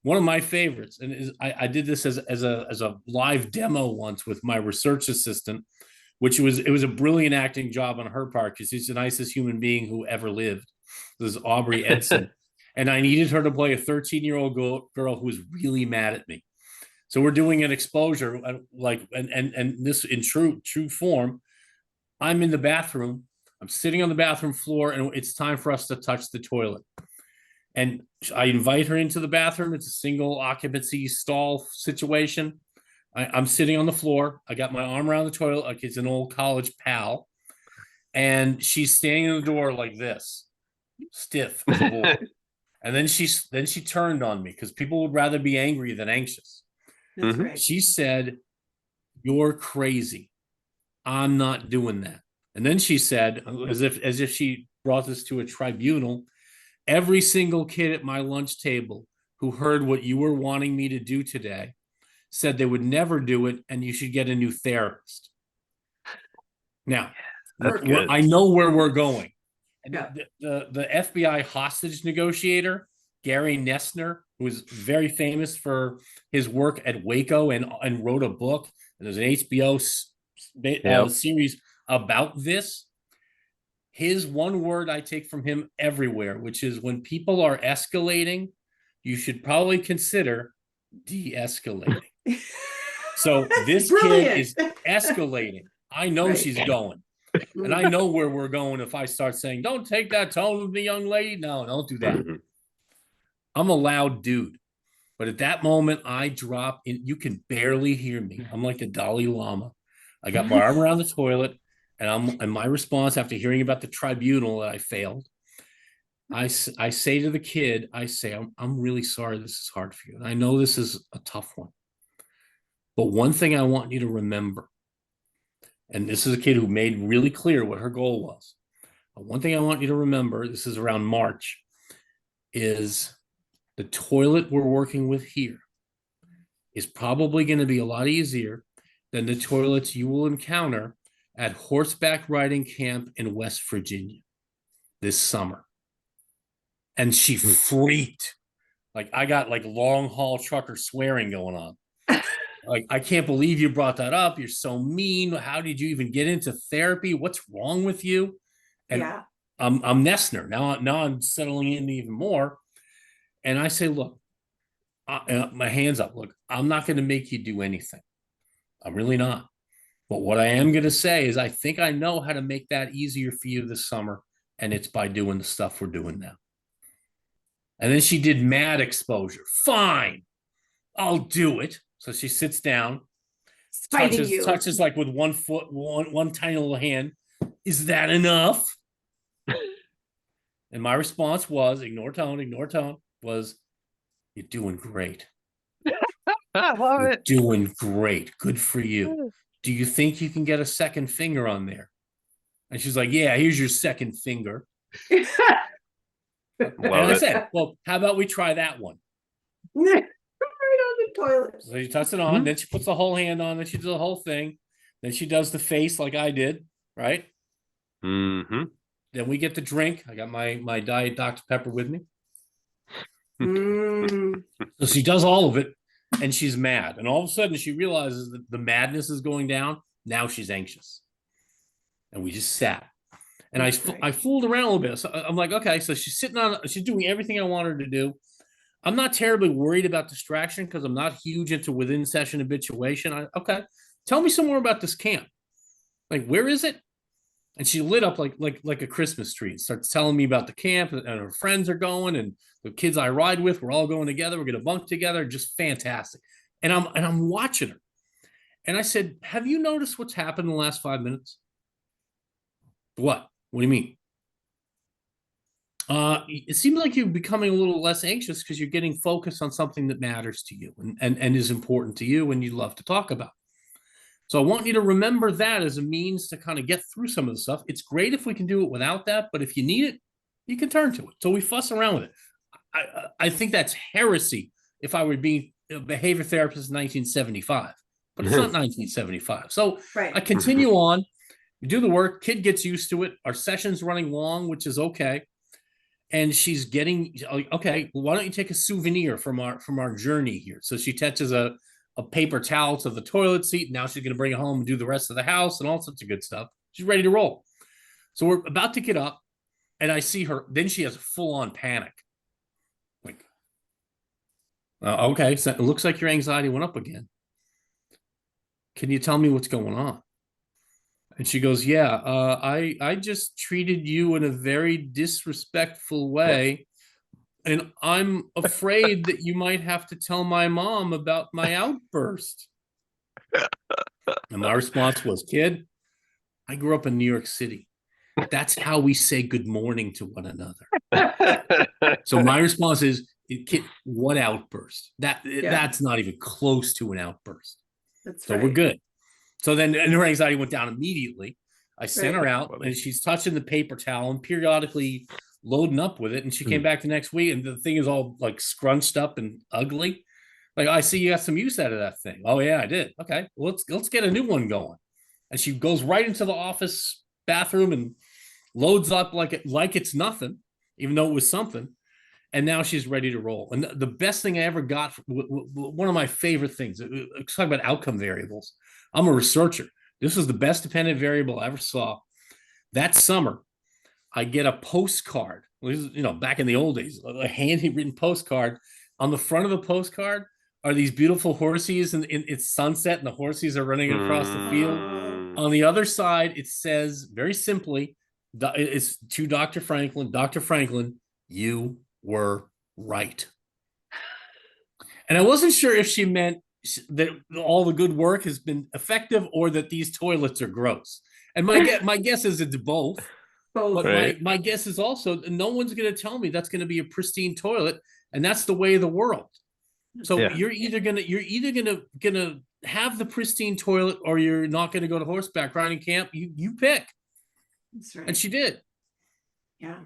one of my favorites, and I did this as a live demo once with my research assistant, which it was a brilliant acting job on her part because she's the nicest human being who ever lived. This is Aubrey Edson. And I needed her to play a 13-year-old girl who was really mad at me. So we're doing an exposure, and this in true form. I'm in the bathroom. I'm sitting on the bathroom floor, and it's time for us to touch the toilet. And I invite her into the bathroom. It's a single occupancy stall situation. I'm sitting on the floor. I got my arm around the toilet like it's an old college pal. And she's standing in the door like this, stiff as a board. And then she turned on me because people would rather be angry than anxious. That's right. She said, "You're crazy. I'm not doing that." And then she said, as if she brought this to a tribunal, "Every single kid at my lunch table who heard what you were wanting me to do today said they would never do it, and you should get a new therapist." Now, I know where we're going. And the FBI hostage negotiator, Gary Nessner, who is very famous for his work at Waco and wrote a book, and there's an HBO series about this. His one word I take from him everywhere, which is when people are escalating, you should probably consider de-escalating. So this kid is escalating. I know she's going. And I know where we're going if I start saying, "Don't take that tone with me, young lady." No, don't do that. I'm a loud dude. But at that moment, I drop in. You can barely hear me. I'm like the Dalai Lama. I got my arm around the toilet. And my response after hearing about the tribunal that I failed, I say to the kid, I'm really sorry this is hard for you. And I know this is a tough one. But one thing I want you to remember, and this is a kid who made really clear what her goal was. But one thing I want you to remember, this is around March, is the toilet we're working with here is probably going to be a lot easier than the toilets you will encounter at horseback riding camp in West Virginia this summer. And she freaked. Like I got like long haul trucker swearing going on. Like, "I can't believe you brought that up. You're so mean. How did you even get into therapy? What's wrong with you?" And I'm Nessner. Now I'm settling in even more. And I say, "Look, my hands up. Look, I'm not going to make you do anything. I'm really not. But what I am going to say is I think I know how to make that easier for you this summer. And it's by doing the stuff we're doing now." And then she did mad exposure. "Fine, I'll do it." So she sits down, touches like with one foot, one tiny little hand. "Is that enough?" And my response was, ignore tone, was, "You're doing great. I love it. Doing great. Good for you. Do you think you can get a second finger on there?" And she's like, yeah, here's your second finger. And Love I it. said, well, how about we try that one? Right on the toilet. So she tucks it on, then she puts the whole hand on, then she does the whole thing. Then she does the face like I did, right? Mm-hmm. Then we get the drink. I got my Diet Dr. Pepper with me. Mm. So she does all of it, and she's mad. And all of a sudden, she realizes that the madness is going down. Now she's anxious. And we just sat. And I fooled around a little bit. So I'm like, okay, so she's sitting on, she's doing everything I want her to do. I'm not terribly worried about distraction because I'm not huge into within session habituation. Okay, tell me some more about this camp. Like, where is it? And she lit up like a Christmas tree. Starts telling me about the camp and her friends are going, and the kids I ride with, we're all going together. We're gonna bunk together. Just fantastic. And I'm watching her. And I said, have you noticed what's happened in the last 5 minutes? What? What do you mean? It seems like you're becoming a little less anxious because you're getting focused on something that matters to you and is important to you and you love to talk about. So I want you to remember that as a means to kind of get through some of the stuff. It's great if we can do it without that, but if you need it, you can turn to it. So we fuss around with it. I think that's heresy if I were being a behavior therapist in 1975, but it's not 1975. So I continue on. We do the work. Kid gets used to it. Our session's running long, which is okay. And she's getting, okay, well, why don't you take a souvenir from our journey here? So she attaches a paper towel to the toilet seat. Now she's going to bring it home and do the rest of the house and all sorts of good stuff. She's ready to roll. So we're about to get up and I see her. Then she has a full-on panic. Like, okay, so it looks like your anxiety went up again. Can you tell me what's going on? And she goes, yeah, I just treated you in a very disrespectful way. And I'm afraid that you might have to tell my mom about my outburst. And my response was, kid, I grew up in New York City. That's how we say good morning to one another. So my response is, kid, what outburst? That's not even close to an outburst. So we're good. So then and her anxiety went down immediately. I sent her out and she's touching the paper towel and periodically loading up with it. And she came back the next week and the thing is all like scrunched up and ugly. Like, I see you got some use out of that thing. Oh yeah, I did. Okay, well, let's get a new one going. And she goes right into the office bathroom and loads up like it's nothing, even though it was something. And now she's ready to roll. And the best thing I ever got, one of my favorite things, let's talk about outcome variables. I'm a researcher. This was the best dependent variable I ever saw. That summer, I get a postcard. Back in the old days, a handwritten postcard. On the front of the postcard are these beautiful horses, and it's sunset, and the horses are running across the field. On the other side, it says very simply, it's to Dr. Franklin. Dr. Franklin, you were right. And I wasn't sure if she meant that all the good work has been effective or that these toilets are gross. And my guess is it's both. But my guess is also no one's going to tell me that's going to be a pristine toilet, and that's the way of the world. So you're either gonna have the pristine toilet or you're not going to go to horseback riding camp. You pick. That's right. And she did. Yeah.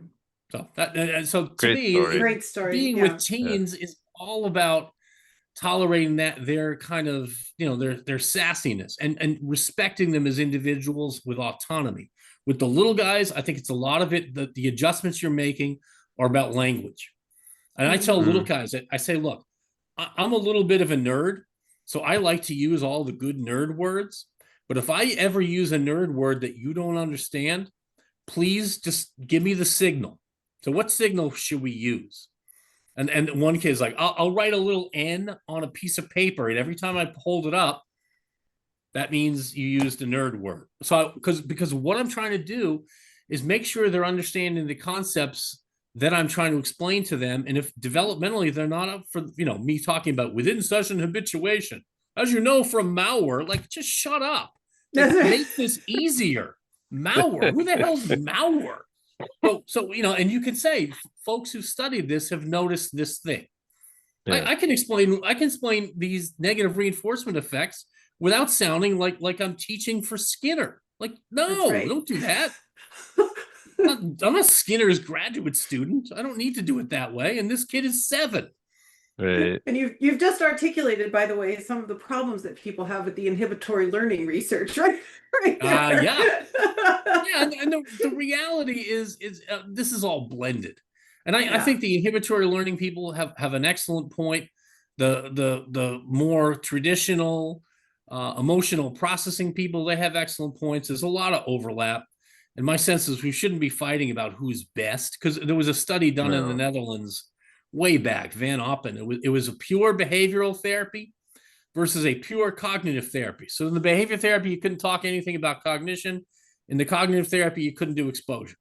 So to me, great story. Being with teens is all about tolerating their kind of, their sassiness and respecting them as individuals with autonomy. With the little guys, I think it's a lot of it, the adjustments you're making are about language. And I tell little guys, I say, look, I'm a little bit of a nerd, so I like to use all the good nerd words. But if I ever use a nerd word that you don't understand, please just give me the signal. So what signal should we use? And one kid's like, I'll write a little N on a piece of paper, and every time I hold it up, that means you used a nerd word. So because what I'm trying to do is make sure they're understanding the concepts that I'm trying to explain to them. And if developmentally they're not up for, me talking about within session habituation, as you know from Maurer, like, just shut up. Like, make this easier. Maurer, who the hell's Maurer? So and you could say folks who studied this have noticed this thing. I can explain these negative reinforcement effects without sounding like I'm teaching for Skinner. Like, no, don't do that. I'm a Skinner's graduate student. I don't need to do it that way. And this kid is 7. Right. And you've just articulated, by the way, some of the problems that people have with the inhibitory learning research, right? Yeah. Yeah, and the reality is this is all blended. And I think the inhibitory learning people have an excellent point. The more traditional emotional processing people, they have excellent points. There's a lot of overlap. And my sense is we shouldn't be fighting about who's best, because there was a study done in the Netherlands way back, Van Oppen. It was a pure behavioral therapy versus a pure cognitive therapy. So in the behavior therapy, you couldn't talk anything about cognition. In the cognitive therapy, you couldn't do exposure.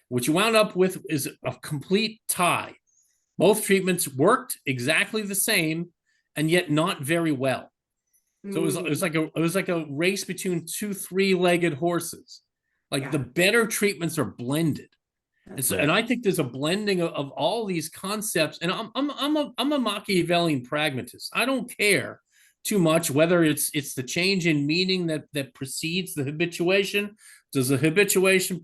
What you wound up with is a complete tie. Both treatments worked exactly the same, and yet not very well. So it was like a race between 2 3-legged horses. Like the better treatments are blended. And I think there's a blending of all these concepts. And I'm a Machiavellian pragmatist. I don't care too much whether it's the change in meaning that precedes the habituation. Does the habituation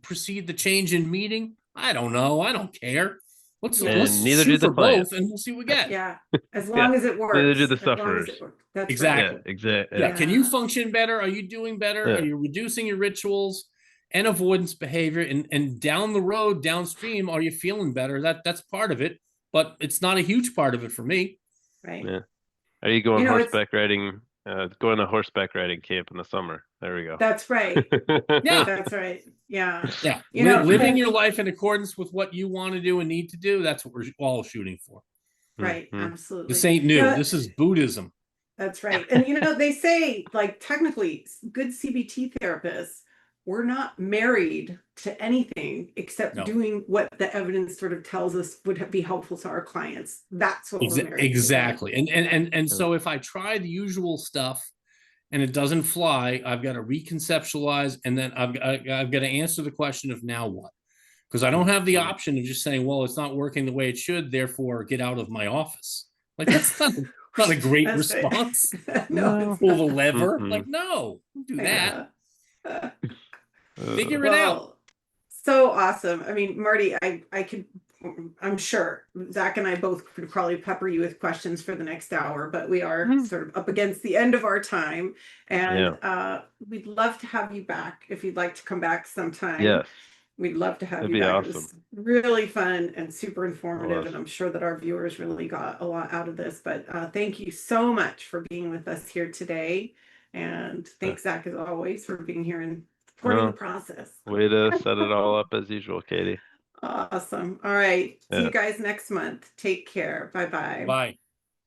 precede the change in meaning? I don't know. I don't care. Let's neither shoot do the for both, and we'll see what we get. Yeah, as long as it works. Neither do the sufferers. That's Exactly. right. Exactly. Yeah. Can you function better? Are you doing better? Yeah. Are you reducing your rituals and avoidance behavior? And down the road, downstream, are you feeling better? That's part of it, but it's not a huge part of it for me. Right. Yeah. Are you going horseback riding? Going to horseback riding camp in the summer. There we go. That's right. Yeah. That's right. Yeah. Yeah. Living your life in accordance with what you want to do and need to do. That's what we're all shooting for. Right. Absolutely. This ain't new. This is Buddhism. That's right. And they say, like, technically good CBT therapists, we're not married to anything except doing what the evidence sort of tells us would be helpful to our clients. That's what we're married exactly. to. And so if I try the usual stuff and it doesn't fly, I've got to reconceptualize, and then I've got to answer the question of now what? Because I don't have the option of just saying, well, it's not working the way it should, therefore get out of my office. Like, that's not a great response. No, pull the lever. Like, no, don't do that. Figure it out. So awesome. I mean, Marty, I'm sure Zach and I both could probably pepper you with questions for the next hour, but we are sort of up against the end of our time. And we'd love to have you back if you'd like to come back sometime. Yes. We'd love to have That'd you be back. awesome. It was really fun and super informative, and I'm sure that our viewers really got a lot out of this. But thank you so much for being with us here today. And thanks, Zach, as always, for being here and supporting the process. Way to set it all up as usual, Katie. Awesome. All right. See you guys next month. Take care. Bye-bye. Bye.